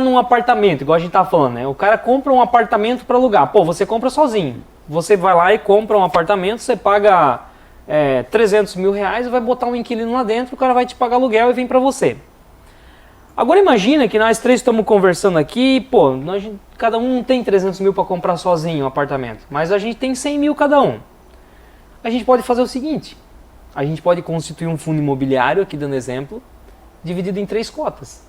num apartamento, igual a gente tá falando, né? O cara compra um apartamento para alugar. Pô, você compra sozinho. Você vai lá e compra um apartamento, você paga 300 mil reais e vai botar um inquilino lá dentro, o cara vai te pagar aluguel e vem para você. Agora imagina que nós três estamos conversando aqui, pô, cada um não tem 300 mil para comprar sozinho um apartamento, mas a gente tem 100 mil cada um. A gente pode fazer o seguinte, a gente pode constituir um fundo imobiliário, aqui dando exemplo, dividido em 3 cotas.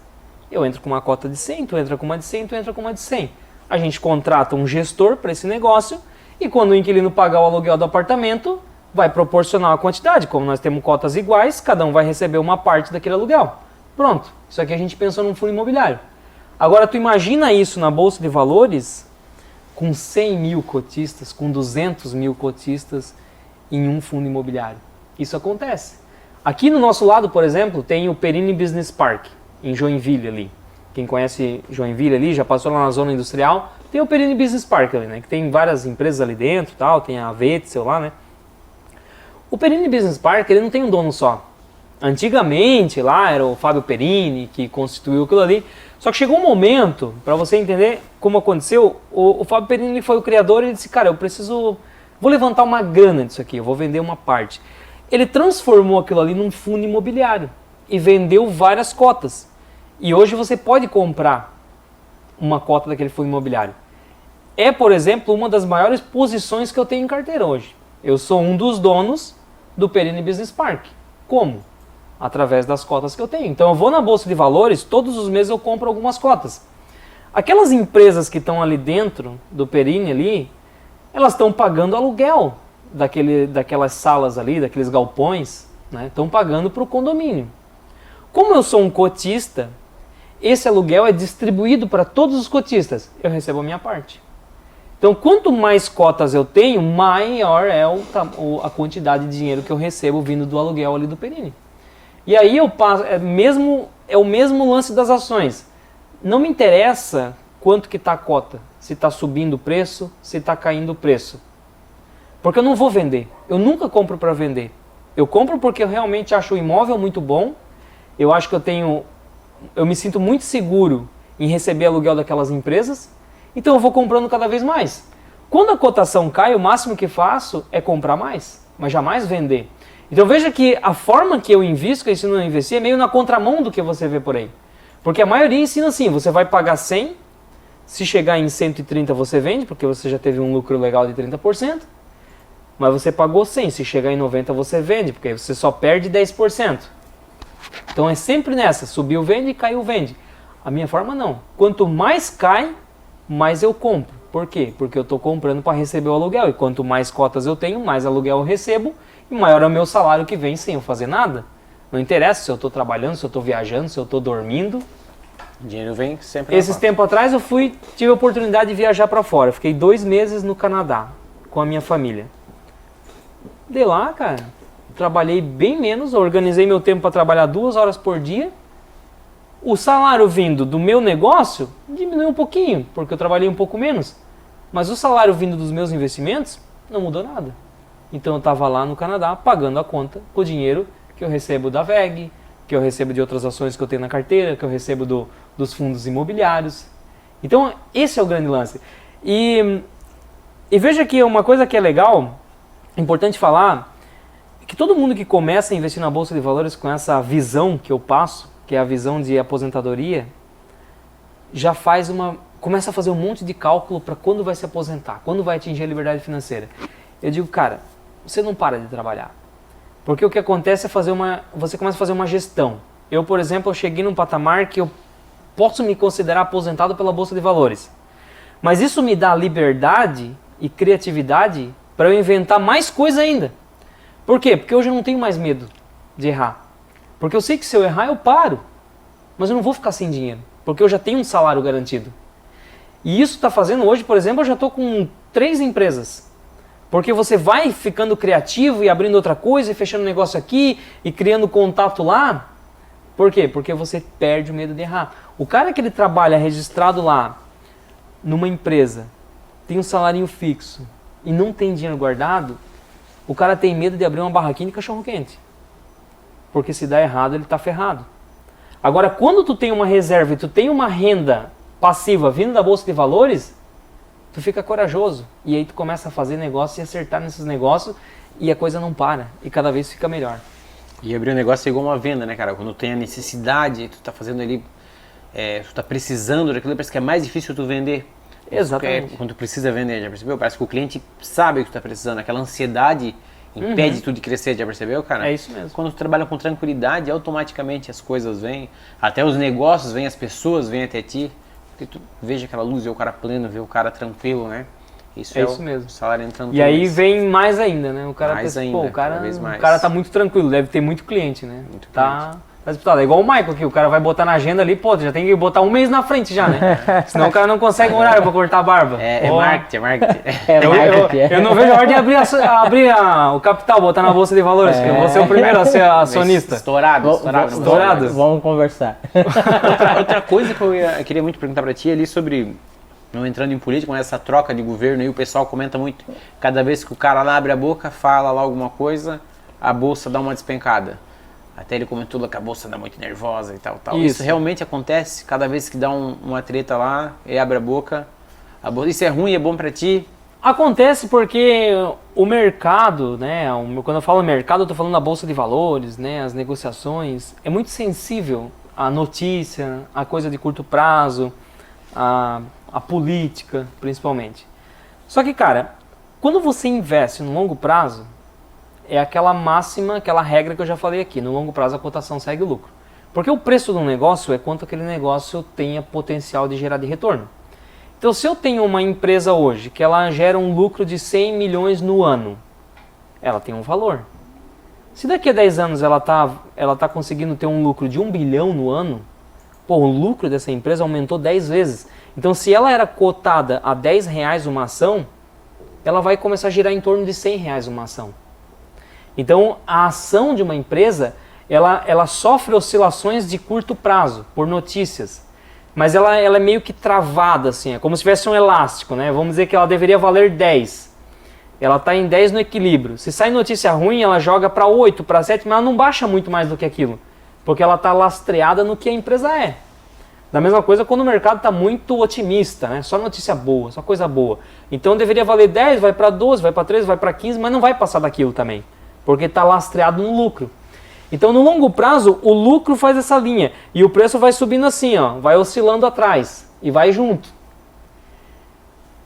Eu entro com uma cota de 100, tu entra com uma de 100, tu entra com uma de 100. A gente contrata um gestor para esse negócio e quando o inquilino pagar o aluguel do apartamento, vai proporcionar a quantidade. Como nós temos cotas iguais, cada um vai receber uma parte daquele aluguel. Pronto, isso aqui a gente pensou num fundo imobiliário. Agora tu imagina isso na Bolsa de Valores com 100 mil cotistas, com 200 mil cotistas em um fundo imobiliário. Isso acontece. Aqui no nosso lado, por exemplo, tem o Perini Business Park, em Joinville ali. Quem conhece Joinville ali, já passou lá na zona industrial, tem o Perini Business Park ali, né? Que tem várias empresas ali dentro, tal, tem a Wetzel lá, né? O Perini Business Park, ele não tem um dono só. Antigamente, lá era o Fábio Perini que constituiu aquilo ali. Só que chegou um momento, para você entender como aconteceu, o Fábio Perini foi o criador e ele disse, cara, vou levantar uma grana disso aqui, eu vou vender uma parte. Ele transformou aquilo ali num fundo imobiliário e vendeu várias cotas. E hoje você pode comprar uma cota daquele fundo imobiliário. É, por exemplo, uma das maiores posições que eu tenho em carteira hoje. Eu sou um dos donos do Perini Business Park. Como? Através das cotas que eu tenho. Então eu vou na Bolsa de Valores, todos os meses eu compro algumas cotas. Aquelas empresas que estão ali dentro do Perini ali, elas estão pagando aluguel daquelas salas ali, daqueles galpões, né? Estão pagando para o condomínio. Como eu sou um cotista, esse aluguel é distribuído para todos os cotistas. Eu recebo a minha parte. Então, quanto mais cotas eu tenho, maior é a quantidade de dinheiro que eu recebo vindo do aluguel ali do Perini. E aí eu passo, é o mesmo lance das ações. Não me interessa quanto que está a cota. se está subindo o preço, se está caindo o preço. Porque eu não vou vender. Eu nunca compro para vender. Eu compro porque eu realmente acho o imóvel muito bom. Eu acho que eu me sinto muito seguro em receber aluguel daquelas empresas. Então eu vou comprando cada vez mais. Quando a cotação cai, o máximo que faço é comprar mais, mas jamais vender. Então veja que a forma que eu invisto, que eu ensino a investir, é meio na contramão do que você vê por aí. Porque a maioria ensina assim, você vai pagar 100, se chegar em 130 você vende, porque você já teve um lucro legal de 30%, mas você pagou 100, se chegar em 90 você vende, porque você só perde 10%. Então é sempre nessa, subiu vende, caiu vende. A minha forma não. Quanto mais cai, mais eu compro. Por quê? Porque eu estou comprando para receber o aluguel. E quanto mais cotas eu tenho, mais aluguel eu recebo. E maior é o meu salário que vem sem eu fazer nada. Não interessa se eu estou trabalhando, se eu estou viajando, se eu estou dormindo. O dinheiro vem sempre. Esses tempos atrás eu tive a oportunidade de viajar para fora. Fiquei 2 meses no Canadá com a minha família. De lá, cara, trabalhei bem menos. Organizei meu tempo para trabalhar 2 horas por dia. O salário vindo do meu negócio diminuiu um pouquinho, porque eu trabalhei um pouco menos. Mas o salário vindo dos meus investimentos não mudou nada. Então eu estava lá no Canadá pagando a conta com o dinheiro que eu recebo da VEG, que eu recebo de outras ações que eu tenho na carteira, que eu recebo dos fundos imobiliários. Então esse é o grande lance. E veja que uma coisa que é legal, importante falar, é que todo mundo que começa a investir na Bolsa de Valores com essa visão que eu passo, que é a visão de aposentadoria, já começa a fazer um monte de cálculo para quando vai se aposentar, quando vai atingir a liberdade financeira. Eu digo, cara, você não para de trabalhar. Porque o que acontece é você começa a fazer uma gestão. Eu, por exemplo, eu cheguei num patamar que eu posso me considerar aposentado pela Bolsa de Valores. Mas isso me dá liberdade e criatividade para eu inventar mais coisa ainda. Por quê? Porque hoje eu não tenho mais medo de errar. Porque eu sei que se eu errar, eu paro. Mas eu não vou ficar sem dinheiro. Porque eu já tenho um salário garantido. E isso está fazendo hoje, por exemplo, eu já estou com 3 empresas. Porque você vai ficando criativo e abrindo outra coisa, e fechando negócio aqui, e criando contato lá. Por quê? Porque você perde o medo de errar. O cara que ele trabalha registrado lá, numa empresa, tem um salário fixo, e não tem dinheiro guardado, o cara tem medo de abrir uma barraquinha de cachorro-quente. Porque se dá errado, ele está ferrado. Agora, quando tu tem uma reserva e tu tem uma renda passiva vindo da Bolsa de Valores, tu fica corajoso. E aí tu começa a fazer negócio e acertar nesses negócios e a coisa não para. E cada vez fica melhor. E abrir um negócio é igual uma venda, né, cara? Quando tem a necessidade, tu tá fazendo ali, tu tá precisando daquilo, parece que é mais difícil tu vender. Exatamente. Quando tu precisa vender, já percebeu? Parece que o cliente sabe o que tu tá precisando. Aquela ansiedade impede tudo de crescer, já percebeu, cara? É isso mesmo. Quando tu trabalha com tranquilidade, automaticamente as coisas vêm, até os negócios vêm, as pessoas vêm até ti, porque tu veja aquela luz, vê o cara pleno, vê o cara tranquilo, né? Isso é isso mesmo. O salário entrando. E aí vem mais ainda, né? O cara mais pensa, ainda, pô, o cara tá muito tranquilo, deve ter muito cliente, né? Muito tá disputado. É igual o Michael aqui, o cara vai botar na agenda ali, pô, já tem que botar 1 mês na frente já, né? Senão o cara não consegue um horário pra cortar a barba. É marketing, é marketing. Eu não vejo a hora de abrir o capital, botar na Bolsa de Valores, que eu vou ser o primeiro a ser acionista. Estourado. Vamos conversar. Outra coisa que eu queria muito perguntar pra ti ali sobre, não entrando em política, mas essa troca de governo aí, o pessoal comenta muito, cada vez que o cara lá abre a boca, fala lá alguma coisa, a bolsa dá uma despencada. Até ele comentou lá que a bolsa dá muito nervosa e tal. Isso realmente acontece? Cada vez que dá uma treta lá e abre a bolsa, isso é ruim, é bom pra ti? Acontece porque o mercado, né, quando eu falo mercado, eu tô falando da Bolsa de Valores, né, as negociações, é muito sensível à notícia, à coisa de curto prazo, à política, principalmente. Só que, cara, quando você investe no longo prazo, é aquela máxima, aquela regra que eu já falei aqui, no longo prazo a cotação segue o lucro. Porque o preço de um negócio é quanto aquele negócio tenha potencial de gerar de retorno. Então, se eu tenho uma empresa hoje que ela gera um lucro de 100 milhões no ano, ela tem um valor. Se daqui a 10 anos ela tá conseguindo ter um lucro de 1 bilhão no ano, pô, o lucro dessa empresa aumentou 10 vezes. Então, se ela era cotada a R$10 uma ação, ela vai começar a girar em torno de R$100 uma ação. Então, a ação de uma empresa, ela sofre oscilações de curto prazo, por notícias. mas ela é meio que travada, assim, é como se tivesse um elástico, né? Vamos dizer que ela deveria valer 10. Ela está em 10 no equilíbrio. Se sai notícia ruim, ela joga para 8, para 7, mas ela não baixa muito mais do que aquilo, porque ela está lastreada no que a empresa é. Da mesma coisa quando o mercado está muito otimista, né? Só notícia boa, só coisa boa. Então deveria valer 10, vai para 12, vai para 13, vai para 15, mas não vai passar daquilo também, porque está lastreado no lucro. Então, no longo prazo, o lucro faz essa linha e o preço vai subindo assim, ó, vai oscilando atrás e vai junto.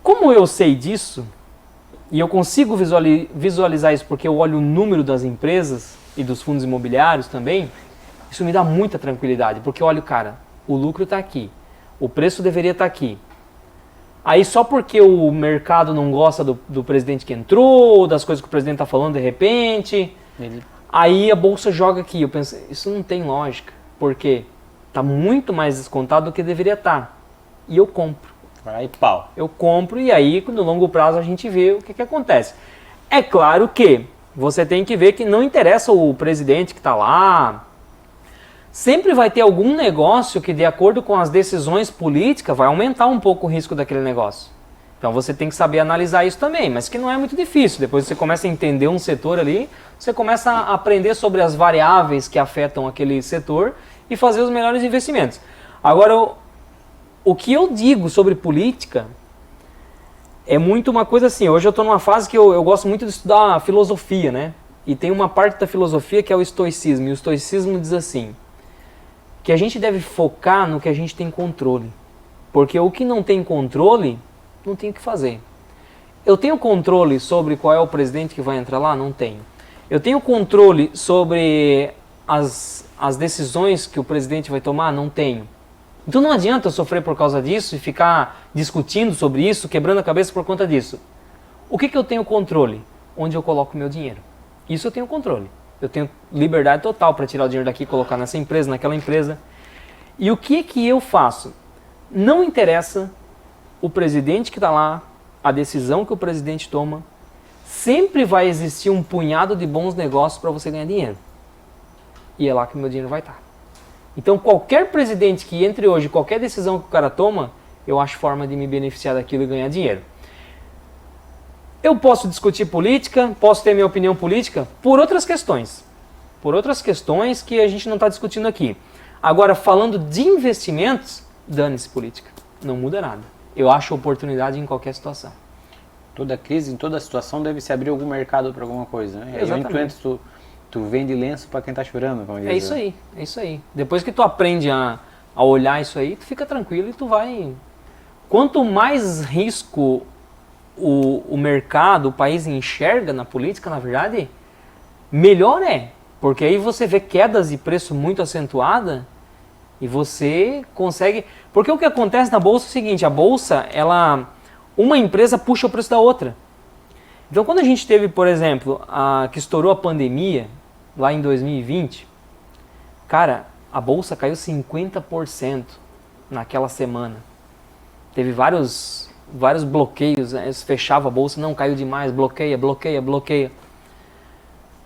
Como eu sei disso, e eu consigo visualizar isso porque eu olho o número das empresas e dos fundos imobiliários também, isso me dá muita tranquilidade, porque eu olho, cara, o lucro está aqui, o preço deveria estar aqui. Aí só porque o mercado não gosta do presidente que entrou, das coisas que o presidente está falando de repente... Aí a bolsa joga aqui. Eu penso, isso não tem lógica, porque está muito mais descontado do que deveria estar. E eu compro. Vai aí, pau. Eu compro e aí no longo prazo a gente vê o que acontece. É claro que você tem que ver que não interessa o presidente que está lá. Sempre vai ter algum negócio que, de acordo com as decisões políticas, vai aumentar um pouco o risco daquele negócio. Então você tem que saber analisar isso também, mas que não é muito difícil. Depois você começa a entender um setor ali, você começa a aprender sobre as variáveis que afetam aquele setor e fazer os melhores investimentos. Agora, o que eu digo sobre política é muito uma coisa assim. Hoje eu estou numa fase que eu gosto muito de estudar filosofia, né? E tem uma parte da filosofia que é o estoicismo. E o estoicismo diz assim, que a gente deve focar no que a gente tem controle. Porque o que não tem controle... não tenho o que fazer. Eu tenho controle sobre qual é o presidente que vai entrar lá? Não tenho. Eu tenho controle sobre as decisões que o presidente vai tomar? Não tenho. Então não adianta eu sofrer por causa disso e ficar discutindo sobre isso, quebrando a cabeça por conta disso. O que eu tenho controle? Onde eu coloco meu dinheiro. Isso eu tenho controle. Eu tenho liberdade total para tirar o dinheiro daqui e colocar nessa empresa, naquela empresa. E o que eu faço? Não interessa o presidente que está lá, a decisão que o presidente toma, sempre vai existir um punhado de bons negócios para você ganhar dinheiro. E é lá que o meu dinheiro vai estar. Então qualquer presidente que entre hoje, qualquer decisão que o cara toma, eu acho forma de me beneficiar daquilo e ganhar dinheiro. Eu posso discutir política, posso ter minha opinião política por outras questões. Por outras questões que a gente não está discutindo aqui. Agora, falando de investimentos, dane-se política. Não muda nada. Eu acho oportunidade em qualquer situação. Toda crise, em toda situação, deve se abrir algum mercado para alguma coisa, né? Exatamente. Aí tu vende lenço para quem está chorando. Como é isso aí, é isso aí. Depois que tu aprende a olhar isso aí, tu fica tranquilo e tu vai... Quanto mais risco o mercado, o país enxerga na política, na verdade, melhor é. Porque aí você vê quedas de preço muito acentuadas e você consegue... Porque o que acontece na bolsa é o seguinte, a bolsa, uma empresa puxa o preço da outra. Então quando a gente teve, por exemplo, que estourou a pandemia, lá em 2020, cara, a bolsa caiu 50% naquela semana. Teve vários bloqueios, né? Fechava a bolsa, não caiu demais, bloqueia.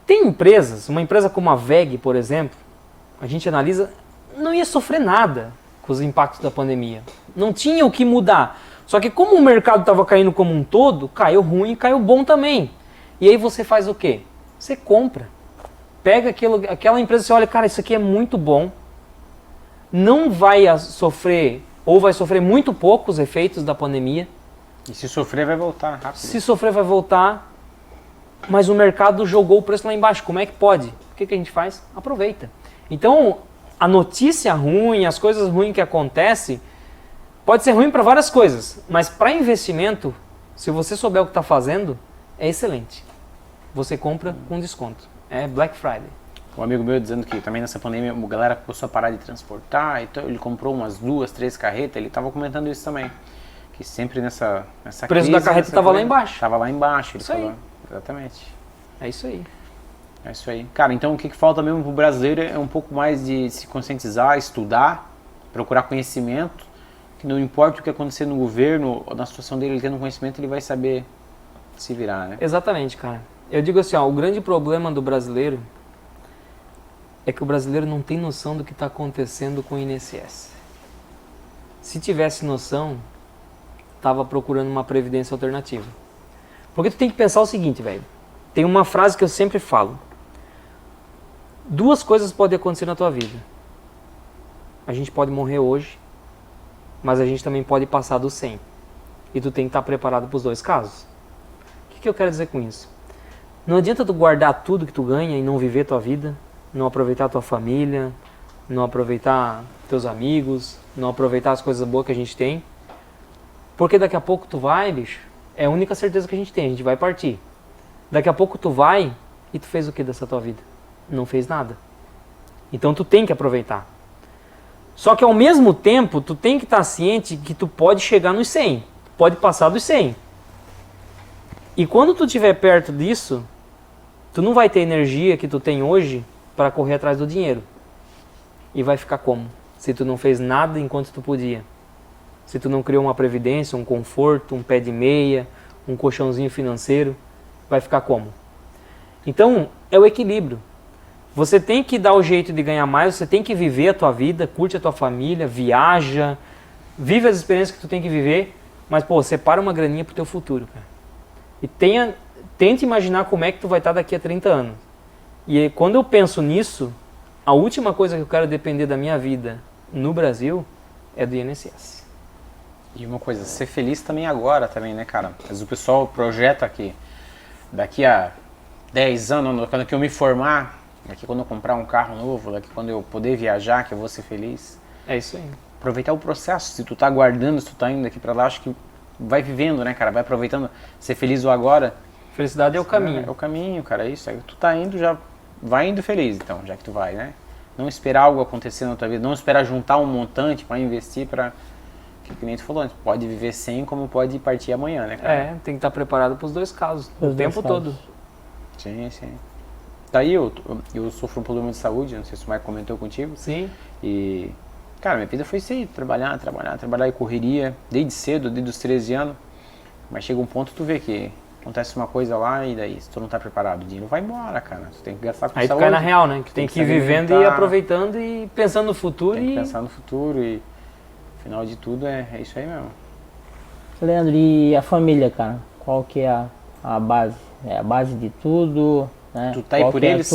Tem empresas, uma empresa como a WEG, por exemplo, a gente analisa, não ia sofrer nada com os impactos da pandemia. Não tinha o que mudar. Só que como o mercado estava caindo como um todo, caiu ruim e caiu bom também. E aí você faz o quê? Você compra. Pega aquela empresa e você olha, cara, isso aqui é muito bom. Não vai sofrer, ou vai sofrer muito pouco os efeitos da pandemia. E se sofrer, vai voltar rápido. Se sofrer, vai voltar. Mas o mercado jogou o preço lá embaixo. Como é que pode? O que a gente faz? Aproveita. Então, a notícia ruim, as coisas ruins que acontecem, pode ser ruim para várias coisas. Mas para investimento, se você souber o que está fazendo, é excelente. Você compra com desconto. É Black Friday. Um amigo meu dizendo que também nessa pandemia a galera começou a parar de transportar, então ele comprou umas 2, 3 carretas, ele estava comentando isso também. Que sempre nessa o preço da carreta estava lá embaixo. Estava lá embaixo, ele isso falou. Aí. Exatamente. É isso aí. É isso aí. Cara, então o que falta mesmo pro brasileiro é um pouco mais de se conscientizar, estudar, procurar conhecimento, que não importa o que acontecer no governo, ou na situação dele, ele tendo conhecimento, ele vai saber se virar, né? Exatamente, cara. Eu digo assim, o grande problema do brasileiro é que o brasileiro não tem noção do que está acontecendo com o INSS. se tivesse noção, tava procurando uma previdência alternativa. Porque tu tem que pensar o seguinte, velho. Tem uma frase que eu sempre falo. 2 coisas podem acontecer na tua vida. A gente pode morrer hoje, mas a gente também pode passar do 100. E tu tem que estar preparado para os 2 casos. O que eu quero dizer com isso? Não adianta tu guardar tudo que tu ganha e não viver tua vida, não aproveitar tua família, não aproveitar teus amigos, não aproveitar as coisas boas que a gente tem. Porque daqui a pouco tu vai, bicho, é a única certeza que a gente vai partir. Daqui a pouco tu vai e tu fez o que dessa tua vida? Não fez nada. Então tu tem que aproveitar. Só que ao mesmo tempo, tu tem que estar ciente que tu pode chegar nos 100, pode passar dos 100. E quando tu estiver perto disso, tu não vai ter energia que tu tem hoje para correr atrás do dinheiro. E vai ficar como? Se tu não fez nada enquanto tu podia. Se tu não criou uma previdência, um conforto, um pé de meia, um colchãozinho financeiro, vai ficar como? Então, é o equilíbrio. Você tem que dar o jeito de ganhar mais, você tem que viver a tua vida, curte a tua família, viaja, vive as experiências que tu tem que viver, mas, pô, separa uma graninha pro teu futuro, cara. E tente imaginar como é que tu vai estar daqui a 30 anos. E quando eu penso nisso, a última coisa que eu quero depender da minha vida no Brasil é do INSS. E uma coisa, ser feliz também agora também, né, cara? Mas o pessoal projeta que daqui a 10 anos, quando eu me formar, daqui quando eu comprar um carro novo, daqui quando eu poder viajar, que eu vou ser feliz. É isso aí. Aproveitar o processo. Se tu tá aguardando, se tu tá indo daqui pra lá, acho que vai vivendo, né, cara? Vai aproveitando, ser feliz o agora. Felicidade é o caminho. É o caminho, cara, é isso. É, tu tá indo, já vai indo feliz, então, já que tu vai, né? Não esperar algo acontecer na tua vida, não esperar juntar um montante pra investir pra... Que nem tu falou antes, pode viver sem como pode partir amanhã, né, cara? É, tem que estar preparado pros 2 casos, o tempo todo. Sim, sim. Daí eu sofro um problema de saúde, não sei se o Mike comentou contigo. Sim. E, cara, minha vida foi isso aí, trabalhar e correria, desde cedo, desde os 13 anos. Mas chega um ponto tu vê que acontece uma coisa lá e daí, se tu não tá preparado, o dinheiro vai embora, cara. Tu tem que gastar com aí saúde. Aí tu cai na real, né? Que tem que ir vivendo e aproveitando e pensando no futuro. Tem que pensar no futuro e, final de tudo, é isso aí mesmo. Leandro, e a família, cara? Qual que é a base? É a base de tudo, né? Tu tá aí por eles?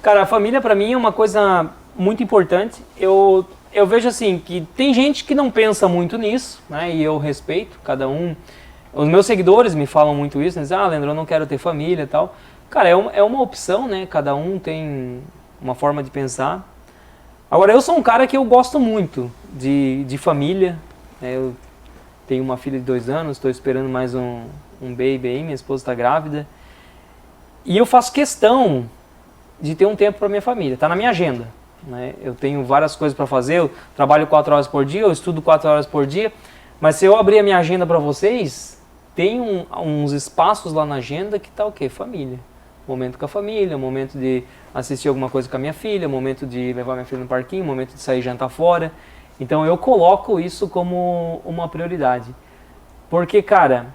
Cara, a família pra mim é uma coisa muito importante. Eu vejo assim, que tem gente que não pensa muito nisso, né? E eu respeito cada um. Os meus seguidores me falam muito isso, né? Dizem, Leandro, eu não quero ter família e tal. Cara, é uma opção, né? Cada um tem uma forma de pensar. Agora, eu sou um cara que eu gosto muito de família, né? Eu tenho uma filha de 2 anos, estou esperando mais um baby aí, minha esposa está grávida. E eu faço questão de ter um tempo para minha família, está na minha agenda, né? Eu tenho várias coisas para fazer, eu trabalho 4 horas por dia, eu estudo 4 horas por dia, mas se eu abrir a minha agenda para vocês, tem uns espaços lá na agenda que tá o quê? Família. Momento com a família, momento de assistir alguma coisa com a minha filha, momento de levar minha filha no parquinho, momento de sair jantar fora. Então eu coloco isso como uma prioridade. Porque, cara,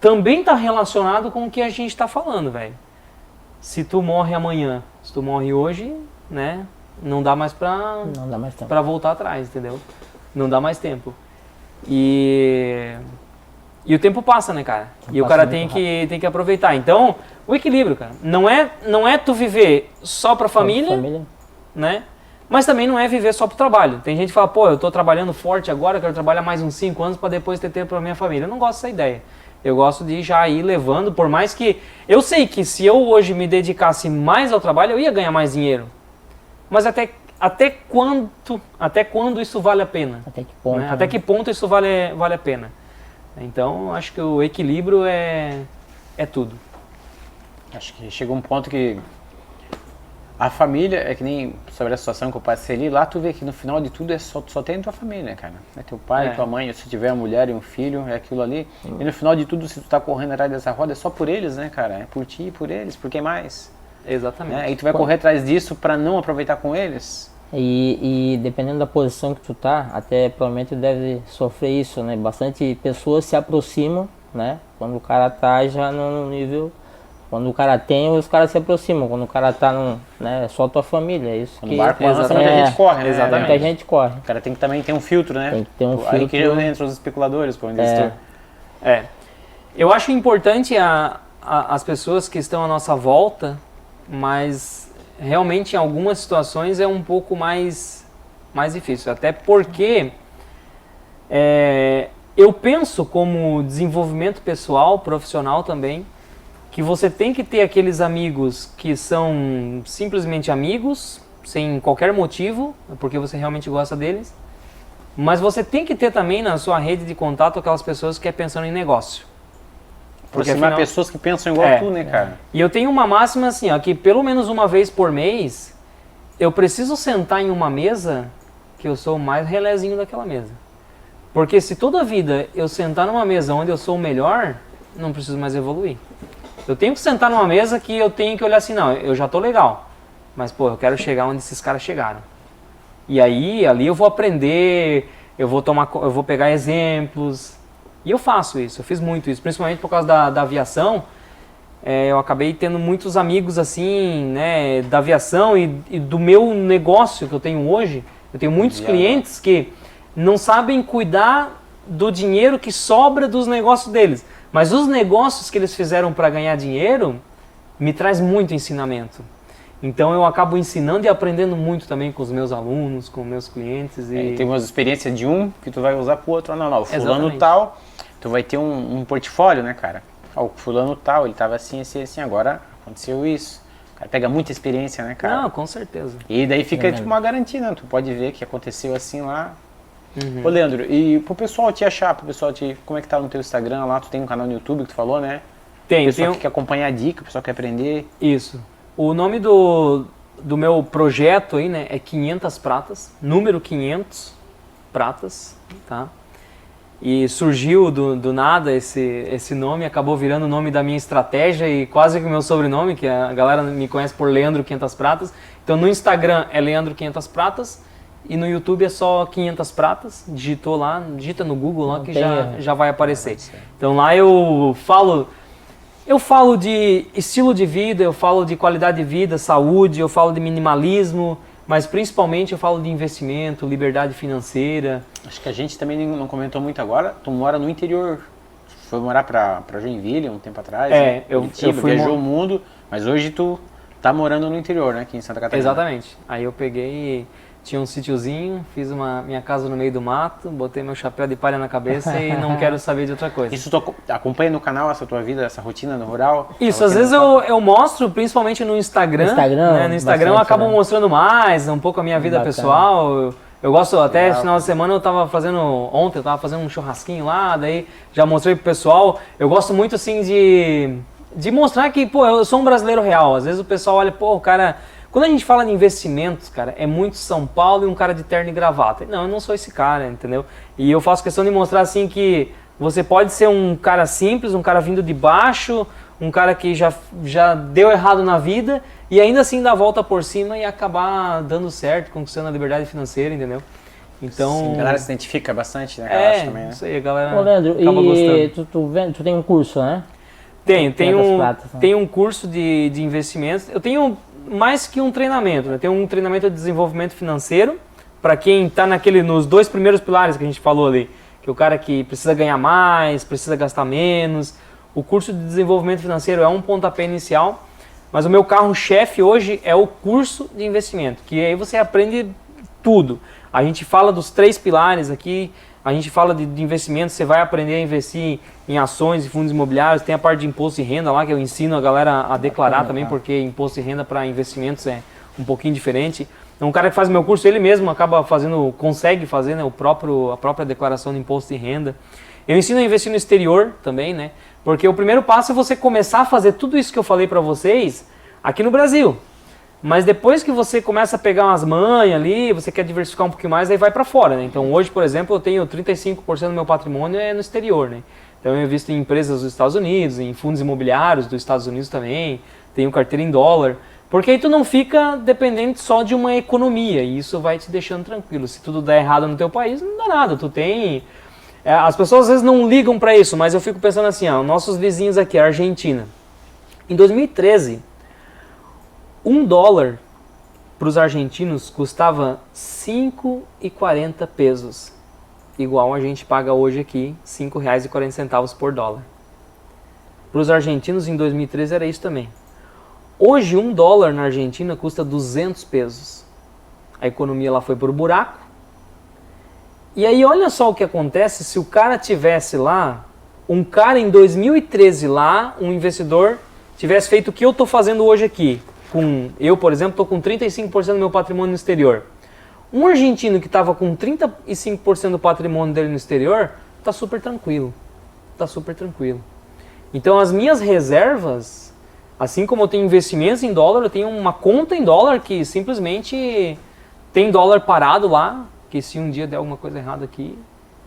também tá relacionado com o que a gente tá falando, velho. Se tu morre amanhã, se tu morre hoje, né, não dá mais pra voltar atrás, entendeu? Não dá mais tempo. E o tempo passa, né, cara? E o cara tem que aproveitar. Então, o equilíbrio, cara. Não é tu viver só pra família, né? Mas também não é viver só pro trabalho. Tem gente que fala, pô, eu tô trabalhando forte agora, quero trabalhar mais uns 5 anos pra depois ter tempo pra minha família. Eu não gosto dessa ideia. Eu gosto de já ir levando, por mais que... Eu sei que se eu hoje me dedicasse mais ao trabalho, eu ia ganhar mais dinheiro. Mas até quando isso vale a pena? Até que ponto? Né? Até que ponto isso vale a pena? Então, acho que o equilíbrio é tudo. Acho que chegou um ponto que a família, é que nem sobre a situação que eu passei ali, lá tu vê que no final de tudo só tem a tua família, cara. É teu pai, tua mãe, se tiver uma mulher e um filho, é aquilo ali. E no final de tudo, se tu tá correndo atrás dessa roda, é só por eles, né, cara? É por ti e por eles, por quem mais? Exatamente. Né? E tu vai correr atrás disso pra não aproveitar com eles? E dependendo da posição que tu tá, até provavelmente deve sofrer isso, né? Bastante pessoas se aproximam, né? Quando o cara tá já no nível Quando o cara tem, os caras se aproximam. Quando o cara tá né, só tua família, é isso Quando que... o barco balança, muita gente corre, né? Exatamente. Muita gente corre. O cara tem que também ter um filtro, né? Tem que ter um Aí que filtro. entra os especuladores, pô, o investidor. Eu acho importante as pessoas que estão à nossa volta, mas realmente em algumas situações é um pouco mais difícil. Até porque eu penso como desenvolvimento pessoal, profissional também, que você tem que ter aqueles amigos que são simplesmente amigos, sem qualquer motivo, porque você realmente gosta deles. Mas você tem que ter também na sua rede de contato aquelas pessoas que é pensando em negócio. Porque Aproximar afinal, pessoas que pensam igual tu, né, cara? E eu tenho uma máxima assim, ó, que pelo menos uma vez por mês, eu preciso sentar em uma mesa que eu sou o mais relézinho daquela mesa. Porque se toda a vida eu sentar numa mesa onde eu sou o melhor, não preciso mais evoluir. Eu tenho que sentar numa mesa que eu tenho que olhar assim, não, eu já tô legal, mas pô, eu quero chegar onde esses caras chegaram. E aí, ali eu vou aprender, eu vou pegar exemplos, e eu faço isso, eu fiz muito isso, principalmente por causa da aviação. Eu acabei tendo muitos amigos assim, né, da aviação e do meu negócio que eu tenho hoje. Eu tenho muitos clientes que não sabem cuidar do dinheiro que sobra dos negócios deles. Mas os negócios que eles fizeram para ganhar dinheiro me traz muito ensinamento. Então eu acabo ensinando e aprendendo muito também com os meus alunos, com meus clientes. E tem umas experiências de um que tu vai usar pro outro. Não, o fulano Exatamente. tal, tu vai ter um portfólio, né, cara? O fulano tal, ele tava assim, agora aconteceu isso. O cara pega muita experiência, né, cara? Não, com certeza. E daí fica tipo uma garantia, né? Tu pode ver que aconteceu assim lá. Uhum. Ô, Leandro, e pro pessoal te achar, como é que tá no teu Instagram lá? Tu tem um canal no YouTube que tu falou, né? O pessoal que quer acompanhar a dica, o pessoal quer aprender. Isso. O nome do meu projeto aí, né, é 500 pratas, número 500 pratas, tá? E surgiu do nada esse nome, acabou virando o nome da minha estratégia e quase que o meu sobrenome, que a galera me conhece por Leandro 500 pratas. Então no Instagram é Leandro 500 pratas e no YouTube é só 500 pratas. Digita no Google lá que já vai aparecer. Então lá eu falo de estilo de vida, eu falo de qualidade de vida, saúde, eu falo de minimalismo, mas principalmente eu falo de investimento, liberdade financeira. Acho que a gente também não comentou muito agora. Tu mora no interior, foi morar pra Joinville um tempo atrás. Né? Eu viajou o mundo, mas hoje tu tá morando no interior, né, aqui em Santa Catarina. Exatamente. Aí eu peguei, tinha um sítiozinho, fiz minha casa no meio do mato, botei meu chapéu de palha na cabeça e não quero saber de outra coisa. Isso tu acompanha no canal essa tua vida, essa rotina no rural? Isso, às vezes eu mostro, principalmente no Instagram. No Instagram eu acabo mostrando mais, um pouco a minha vida pessoal. Eu gosto, até esse final de semana ontem eu tava fazendo um churrasquinho lá, daí já mostrei pro pessoal. Eu gosto muito assim de mostrar que, pô, eu sou um brasileiro real. Às vezes o pessoal olha, pô, o cara... Quando a gente fala de investimentos, cara, é muito São Paulo e um cara de terno e gravata. Não, eu não sou esse cara, entendeu? E eu faço questão de mostrar assim que você pode ser um cara simples, um cara vindo de baixo, um cara que já deu errado na vida e ainda assim dar a volta por cima e acabar dando certo, conquistando a liberdade financeira, entendeu? Então... Sim, a galera se identifica bastante, né? Também, né? Isso aí, a galera. Ô, Leandro, acaba gostando. Tu tem um curso, né? Tem um curso de investimentos. Eu tenho mais que um treinamento, né? Tem um treinamento de desenvolvimento financeiro para quem está nos 2 primeiros pilares que a gente falou ali, que é o cara que precisa ganhar mais, precisa gastar menos. O curso de desenvolvimento financeiro é um pontapé inicial, mas o meu carro-chefe hoje é o curso de investimento, que aí você aprende tudo. A gente fala dos 3 pilares aqui, a gente fala de investimento, você vai aprender a investir em ações e fundos imobiliários, tem a parte de imposto de renda lá que eu ensino a galera a declarar também, porque imposto de renda para investimentos é um pouquinho diferente. Então, um cara que faz meu curso, ele mesmo consegue fazer, né, a própria declaração de imposto de renda. Eu ensino a investir no exterior também, né, porque o primeiro passo é você começar a fazer tudo isso que eu falei para vocês aqui no Brasil. Mas depois que você começa a pegar umas manhas ali, você quer diversificar um pouquinho mais, aí vai para fora, né? Então hoje, por exemplo, eu tenho 35% do meu patrimônio no exterior, né? Então eu invisto em empresas dos Estados Unidos, em fundos imobiliários dos Estados Unidos também, tenho carteira em dólar, porque aí tu não fica dependente só de uma economia e isso vai te deixando tranquilo. Se tudo der errado no teu país, não dá nada, tu tem... As pessoas às vezes não ligam para isso, mas eu fico pensando assim, nossos vizinhos aqui, a Argentina. Em 2013, $1 para os argentinos custava 5,40 pesos. Igual a gente paga hoje aqui, R$ 5,40 por dólar. Para os argentinos em 2013 era isso também. Hoje $1 na Argentina custa 200 pesos. A economia lá foi por buraco. E aí olha só o que acontece se o cara tivesse lá, um cara em 2013 lá, um investidor, tivesse feito o que eu estou fazendo hoje aqui. Eu, por exemplo, estou com 35% do meu patrimônio no exterior. Um argentino que estava com 35% do patrimônio dele no exterior, está super tranquilo. Está super tranquilo. Então as minhas reservas, assim como eu tenho investimentos em dólar, eu tenho uma conta em dólar que simplesmente tem dólar parado lá, que se um dia der alguma coisa errada aqui,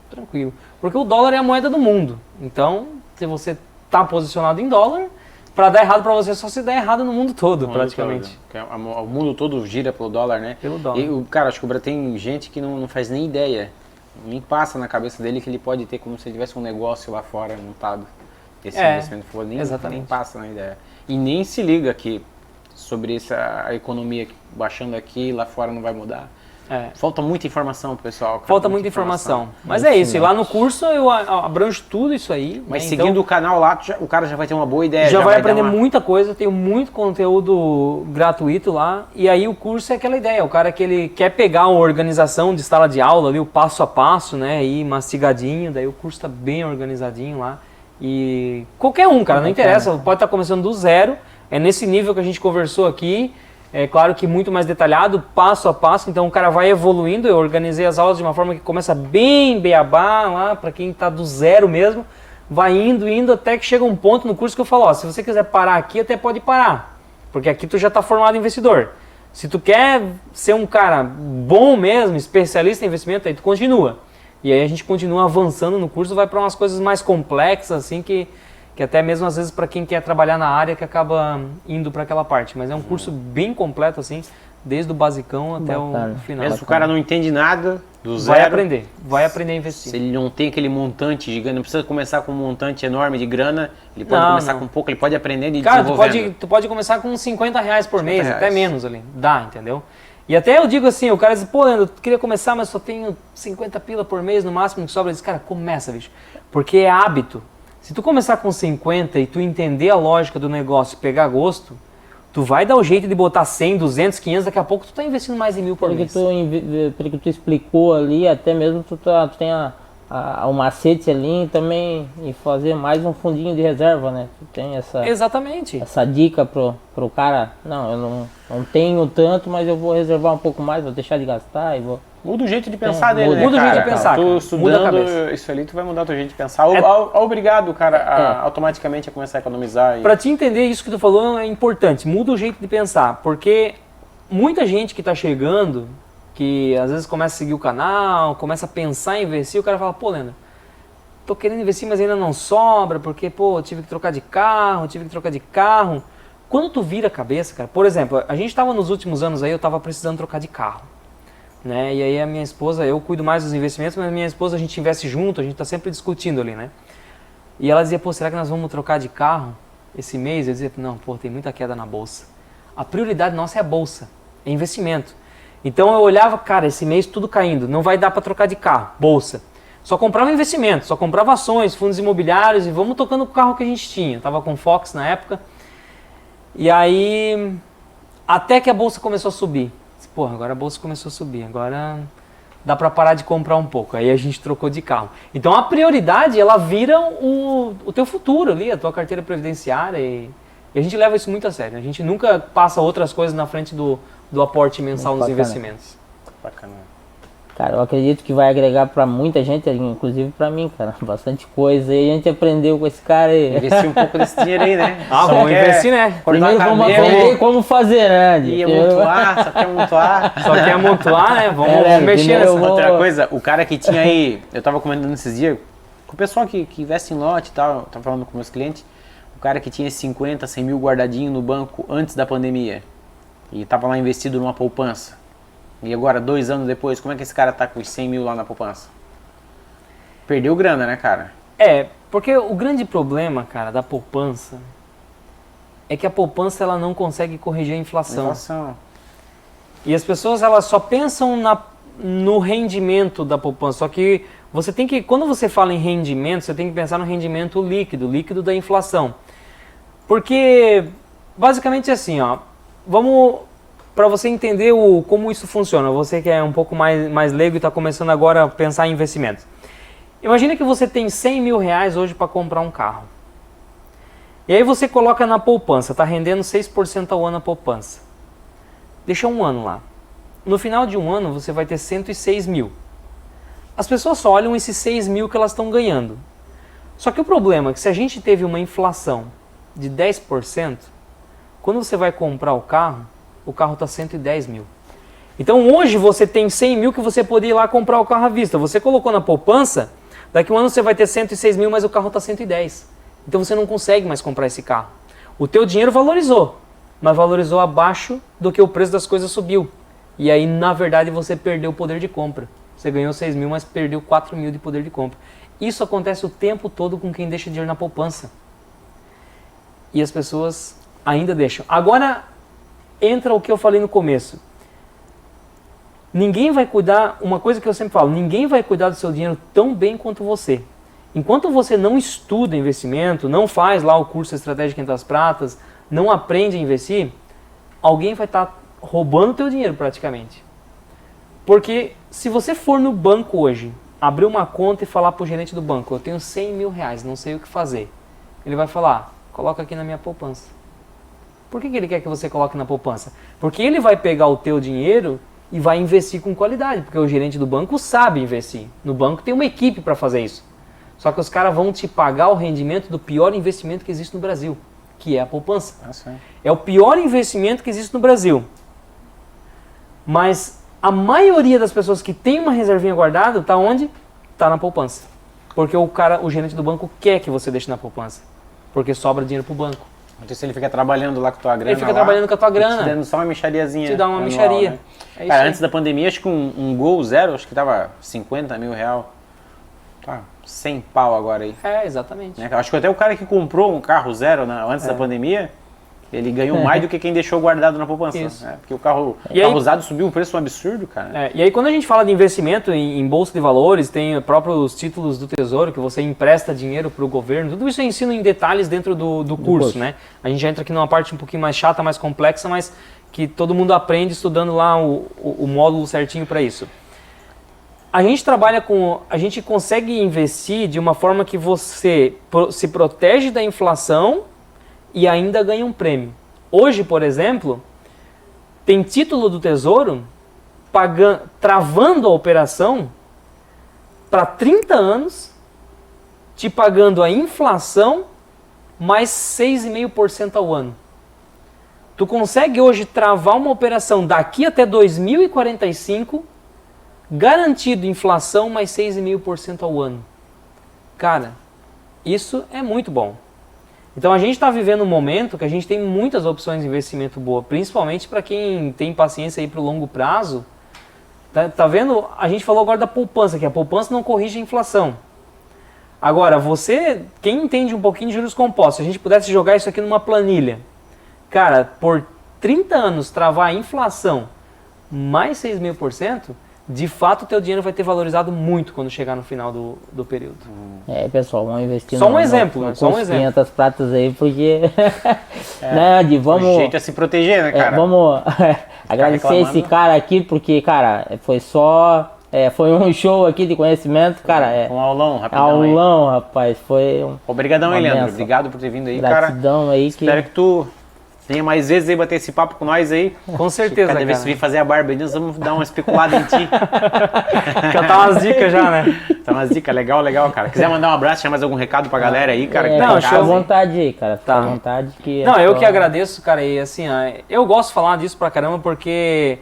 tranquilo. Porque o dólar é a moeda do mundo. Então, se você está posicionado em dólar, para dar errado para você só se der errado no mundo todo, praticamente. O mundo todo gira pelo dólar, né? Pelo dólar. E, cara, acho que o Brasil tem gente que não faz nem ideia, nem passa na cabeça dele que ele pode ter como se ele tivesse um negócio lá fora montado. Esse investimento for, nem passa na ideia. E nem se liga que sobre a economia baixando aqui, lá fora não vai mudar. Falta muita informação, pessoal. Cara, falta muita informação. Mas é isso, e lá no curso eu abranjo tudo isso aí. Mas seguindo então, o canal lá, o cara já vai ter uma boa ideia. Já vai aprender muita coisa, tenho muito conteúdo gratuito lá. E aí o curso é aquela ideia, o cara que ele quer pegar uma organização de sala de aula ali, o passo a passo, né, e mastigadinho, daí o curso tá bem organizadinho lá. E qualquer um, cara, não interessa, pode estar começando do zero, é nesse nível que a gente conversou aqui. É claro que muito mais detalhado, passo a passo, então o cara vai evoluindo. Eu organizei as aulas de uma forma que começa bem beabá lá, para quem está do zero mesmo, vai indo, até que chega um ponto no curso que eu falo, ó, se você quiser parar aqui, até pode parar, porque aqui tu já está formado investidor. Se tu quer ser um cara bom mesmo, especialista em investimento, aí tu continua. E aí a gente continua avançando no curso, vai para umas coisas mais complexas, assim, que até mesmo às vezes para quem quer trabalhar na área que acaba indo para aquela parte. Mas é um curso bem completo, assim, desde o basicão até o final. Mesmo se o cara não entende nada, do zero... Vai aprender a investir. Se ele não tem aquele montante gigante, não precisa começar com um montante enorme de grana, ele pode começar com pouco, ele pode aprender de desenvolvendo. Cara, tu pode começar com R$50 por mês, até menos ali, dá, entendeu? E até eu digo assim, o cara diz, pô, Leandro, eu queria começar, mas só tenho 50 pila por mês no máximo que sobra. Eu disse, cara, começa, bicho, porque é hábito. Se tu começar com 50 e tu entender a lógica do negócio e pegar gosto, tu vai dar o jeito de botar 100, 200, 500, daqui a pouco tu tá investindo mais em 1.000 por mês. Pelo que tu explicou ali, até mesmo tu tem o macete ali também em fazer mais um fundinho de reserva, né? Tu tem essa dica pro cara, não, eu não tenho tanto, mas eu vou reservar um pouco mais, vou deixar de gastar e vou... Muda o jeito de pensar dele, Muda o jeito de pensar, Tu estudando isso ali, tu vai mudar o teu jeito de pensar. Obrigado, cara, automaticamente a começar a economizar. Pra te entender isso que tu falou é importante, muda o jeito de pensar, porque muita gente que tá chegando, que às vezes começa a seguir o canal, começa a pensar em investir, o cara fala, pô, Leandro, tô querendo investir, mas ainda não sobra, porque, pô, eu tive que trocar de carro. Quando tu vira a cabeça, cara, por exemplo, a gente tava nos últimos anos aí, eu tava precisando trocar de carro. Né? E aí a minha esposa, eu cuido mais dos investimentos, mas a minha esposa a gente investe junto, a gente está sempre discutindo ali, né? E ela dizia, pô, será que nós vamos trocar de carro esse mês? Eu dizia, não, pô, tem muita queda na bolsa. A prioridade nossa é a bolsa, é investimento. Então eu olhava, cara, esse mês tudo caindo, não vai dar para trocar de carro, bolsa. Só comprava investimento, só comprava ações, fundos imobiliários e vamos tocando o carro que a gente tinha. Eu tava com Fox na época. E aí, até que a bolsa começou a subir. Porra, agora a bolsa começou a subir, agora dá para parar de comprar um pouco. Aí a gente trocou de carro. Então a prioridade, ela vira o teu futuro ali, a tua carteira previdenciária. E a gente leva isso muito a sério. A gente nunca passa outras coisas na frente do aporte mensal nos investimentos. Bacana. Cara, eu acredito que vai agregar para muita gente, inclusive para mim, cara, bastante coisa. E a gente aprendeu com esse cara aí. Investir um pouco desse dinheiro aí, né? Vamos investir, né? Primeiro vamos aprender como fazer, né? E amontoar, só quer amontoar, né? Vamos mexer nessa. Outra coisa, o cara que tinha aí, eu tava comentando esses dias, com o pessoal que investe em lote e tal, eu tava falando com meus clientes, o cara que tinha 50, 100 mil guardadinho no banco antes da pandemia, e tava lá investido numa poupança. E agora, 2 anos depois, como é que esse cara tá com os 100 mil lá na poupança? Perdeu grana, né, cara? Porque o grande problema, cara, da poupança é que a poupança ela não consegue corrigir a inflação. E as pessoas elas só pensam no rendimento da poupança. Só que você tem que, quando você fala em rendimento, você tem que pensar no rendimento líquido da inflação. Porque basicamente é assim, ó, para você entender como isso funciona, você que é um pouco mais leigo e está começando agora a pensar em investimentos. Imagina que você tem 100 mil reais hoje para comprar um carro. E aí você coloca na poupança, está rendendo 6% ao ano a poupança. Deixa um ano lá. No final de um ano você vai ter 106 mil. As pessoas só olham esses 6 mil que elas estão ganhando. Só que o problema é que se a gente teve uma inflação de 10%, quando você vai comprar o carro está 110 mil. Então hoje você tem 100 mil que você pode ir lá comprar o carro à vista. Você colocou na poupança, daqui a um ano você vai ter 106 mil, mas o carro está 110. Então você não consegue mais comprar esse carro. O teu dinheiro valorizou, mas valorizou abaixo do que o preço das coisas subiu. E aí, na verdade, você perdeu o poder de compra. Você ganhou 6 mil, mas perdeu 4 mil de poder de compra. Isso acontece o tempo todo com quem deixa dinheiro na poupança. E as pessoas ainda deixam. Agora, entra o que eu falei no começo. Ninguém vai cuidar, uma coisa que eu sempre falo, ninguém vai cuidar do seu dinheiro tão bem quanto você. Enquanto você não estuda investimento, não faz lá o curso Estratégia 500 Pratas, não aprende a investir, alguém vai estar roubando o teu dinheiro praticamente. Porque se você for no banco hoje, abrir uma conta e falar para o gerente do banco, eu tenho 100 mil reais, não sei o que fazer. Ele vai falar, coloca aqui na minha poupança. Por que ele quer que você coloque na poupança? Porque ele vai pegar o teu dinheiro e vai investir com qualidade, porque o gerente do banco sabe investir. No banco tem uma equipe para fazer isso. Só que os caras vão te pagar o rendimento do pior investimento que existe no Brasil, que é a poupança. É o pior investimento que existe no Brasil. Mas a maioria das pessoas que tem uma reservinha guardada, está onde? Está na poupança. Porque o gerente do banco quer que você deixe na poupança. Porque sobra dinheiro para o banco. Então se ele fica trabalhando lá com a tua grana. Ele fica trabalhando com a tua grana. Te dando só uma mixariazinha. Te dá uma anual, mixaria. Né? É Cara, isso antes da pandemia, acho que um Gol zero, acho que tava 50 mil real. Tá, 100 pau agora aí. É, exatamente. Né? Acho que até o cara que comprou um carro zero antes da pandemia, ele ganhou mais do que quem deixou guardado na poupança. Né? Porque o carro usado subiu um preço um absurdo, cara. E aí quando a gente fala de investimento em bolsa de valores, tem próprios títulos do Tesouro, que você empresta dinheiro para o governo, tudo isso eu ensino em detalhes dentro do curso, né? A gente entra aqui numa parte um pouquinho mais chata, mais complexa, mas que todo mundo aprende estudando lá o módulo certinho para isso. A gente a gente consegue investir de uma forma que você se protege da inflação e ainda ganha um prêmio. Hoje, por exemplo, tem título do Tesouro travando a operação para 30 anos, te pagando a inflação mais 6,5% ao ano. Tu consegue hoje travar uma operação daqui até 2045, garantido inflação mais 6,5% ao ano. Cara, isso é muito bom. Então a gente está vivendo um momento que a gente tem muitas opções de investimento boa, principalmente para quem tem paciência aí para o longo prazo. Tá vendo? A gente falou agora da poupança, que a poupança não corrige a inflação. Agora, quem entende um pouquinho de juros compostos, se a gente pudesse jogar isso aqui numa planilha, cara, por 30 anos travar a inflação mais 6,5%, de fato o teu dinheiro vai ter valorizado muito quando chegar no final do período. Pessoal, vamos investir só um exemplo, né? Só um exemplo. 500 pratas aí, porque né, Andy, vamos... O jeito é se proteger, né, cara? Vamos agradecer esse cara aqui, porque, cara, foi um show aqui de conhecimento, cara. Um aulão, rapidão. Aulão, aí. Rapaz, foi Obrigadão aí, Leandro. Obrigado por ter vindo aí, Gratidão cara. Aí Espero que tu venha mais vezes aí bater esse papo com nós aí. Com certeza, cada vez que vir fazer a barba aí, nós vamos dar uma especulada em ti. Já tá umas dicas já, né? Tá umas dicas, legal, cara. Quiser mandar um abraço, tinha mais algum recado pra galera aí, cara? Não, fica à vontade aí, cara. Fica à vontade que... Não, eu que agradeço, cara, e assim, eu gosto de falar disso pra caramba porque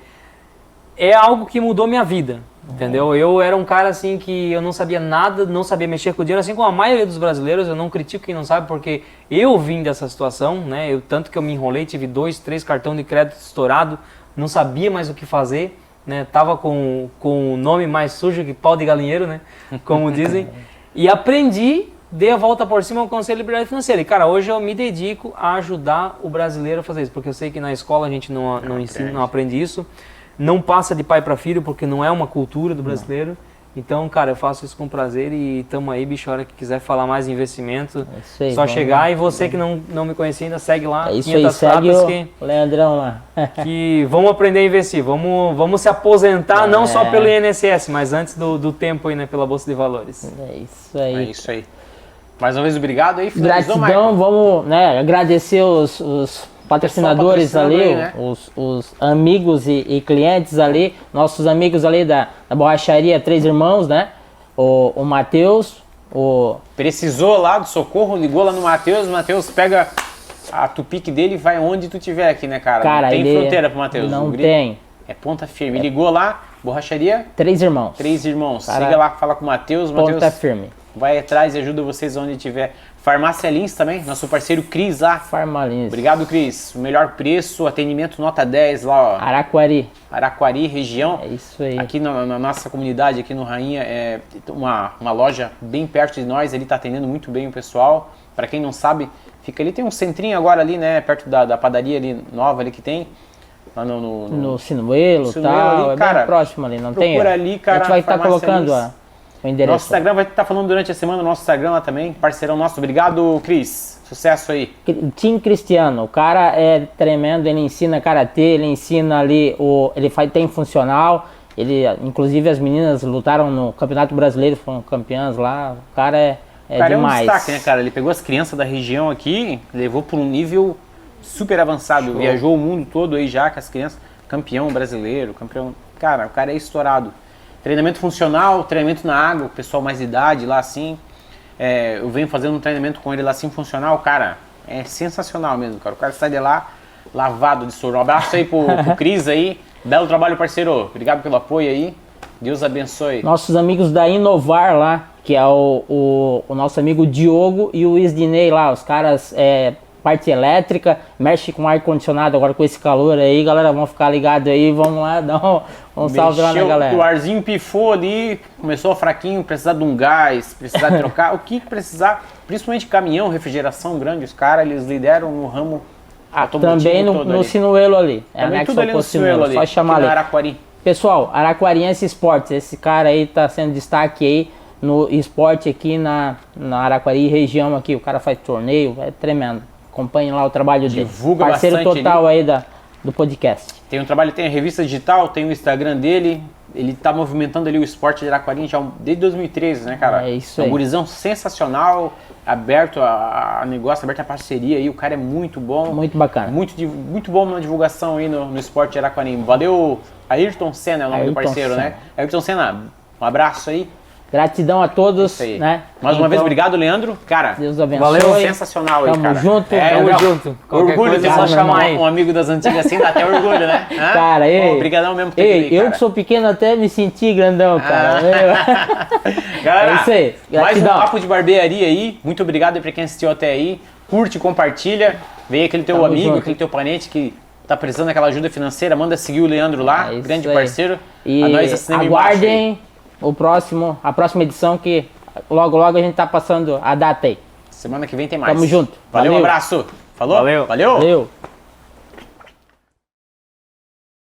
é algo que mudou minha vida, entendeu? Eu era um cara assim que eu não sabia nada, não sabia mexer com o dinheiro, assim como a maioria dos brasileiros, eu não critico quem não sabe, porque eu vim dessa situação, né? Tanto que eu me enrolei, tive 2, 3 cartões de crédito estourado, não sabia mais o que fazer, né? Tava com o nome mais sujo que pau de galinheiro, né? Como dizem. E aprendi dê a volta por cima ao Conselho de Liberdade Financeira. E, cara, hoje eu me dedico a ajudar o brasileiro a fazer isso, porque eu sei que na escola a gente não ensina, não aprende isso, não passa de pai para filho, porque não é uma cultura do brasileiro. Então, cara, eu faço isso com prazer e tamo aí, bicho, a hora que quiser falar mais de investimento, aí, só chegar lá. E você que não me conhecia ainda, segue lá. É isso aí, segue o Leandrão lá. Que vamos aprender a investir, vamos se aposentar não só pelo INSS, mas antes do tempo aí, né, pela Bolsa de Valores. É isso aí. É isso aí. Mais uma vez, obrigado aí. Gratidão, vamos, né, agradecer os patrocinadores ali, aí, né? os amigos e clientes ali, nossos amigos ali da borracharia Três Irmãos, né? O Matheus, Precisou lá do socorro, ligou lá no Matheus, o Matheus pega a tupique dele e vai onde tu tiver aqui, né, cara? Não tem fronteira pro Matheus. Não tem. É ponta firme. Ligou lá, borracharia Três Irmãos. Três Irmãos. Cara, siga lá, fala com o Matheus. Ponta firme. Vai atrás e ajuda vocês onde tiver. Farmácia Lins também, nosso parceiro Cris lá. Farmalins. Obrigado, Cris. O melhor preço, atendimento nota 10 lá, ó. Araquari, região. É isso aí. Aqui na nossa comunidade, aqui no Rainha, é uma loja bem perto de nós. Ele tá atendendo muito bem o pessoal. Para quem não sabe, fica ali, tem um centrinho agora ali, né, perto da padaria ali, nova ali que tem. Lá no Sinuelo e tal, ali, é cara, bem próximo ali, não tem? Procura ali, cara. A gente vai estar colocando o endereço. Nosso Instagram vai estar falando durante a semana, nosso Instagram lá também, parceirão nosso. Obrigado, Cris. Sucesso aí. Tim Cristiano, o cara é tremendo, ele ensina karatê, ele ensina ali, tem funcional, ele, inclusive as meninas lutaram no Campeonato Brasileiro, foram campeãs lá, o cara é demais. É um destaque, né, cara? Ele pegou as crianças da região aqui, levou para um nível super avançado, show. Viajou o mundo todo aí já com as crianças, campeão brasileiro, campeão... Cara, o cara é estourado. Treinamento funcional, treinamento na água, o pessoal mais de idade lá assim. Eu venho fazendo um treinamento com ele lá assim, funcional, cara, é sensacional mesmo, cara. O cara sai de lá lavado de soro. Um abraço aí pro Cris aí. Belo trabalho, parceiro. Obrigado pelo apoio aí. Deus abençoe. Nossos amigos da Inovar lá, que é o nosso amigo Diogo e o Isdinei lá, os caras... parte elétrica, mexe com ar-condicionado agora com esse calor aí, galera, vamos ficar ligados aí, vamos lá, dar um salve lá na galera. O arzinho pifou ali, começou fraquinho, precisar de um gás, precisar trocar, o que precisar, principalmente caminhão, refrigeração grande, os caras, eles lideram o ramo automotivo também no Sinuelo ali, também tudo ali no Sinuelo ali, só chamar ali. Araquari. Pessoal, Araquariense Esportes, esse cara aí tá sendo destaque aí no esporte aqui na Araquari região aqui, o cara faz torneio, é tremendo. Acompanhe lá o trabalho dele. Divulga parceiro bastante total aí do podcast. Tem um trabalho, tem a revista digital, tem o Instagram dele. Ele tá movimentando ali o esporte de Araquari já desde 2013, né, cara? É isso aí. Um gurizão sensacional, aberto a negócio, aberto a parceria aí. O cara é muito bom. Muito bacana. Muito bom na divulgação aí no esporte de Araquari. Valeu, Ayrton Senna é o nome do parceiro, né? Ayrton Senna, um abraço aí. Gratidão a todos, né? Mais uma vez, obrigado, Leandro. Cara, Deus abençoe. Valeu, sensacional aí, cara. Tamo junto. Tamo junto. Orgulho de só chamar um amigo das antigas assim, dá até orgulho, né? Cara, obrigadão mesmo por ter vindo, eu que sou pequeno até me senti grandão, cara. Galera, é isso aí. Mais um papo de barbearia aí. Muito obrigado aí pra quem assistiu até aí. Curte, compartilha. Vem aquele teu amigo, aquele teu parente que tá precisando daquela ajuda financeira. Manda seguir o Leandro lá, grande parceiro. E aguardem a próxima edição, que logo a gente tá passando a data aí. Semana que vem tem mais. Tamo junto. Valeu, um abraço. Falou? Valeu. Valeu.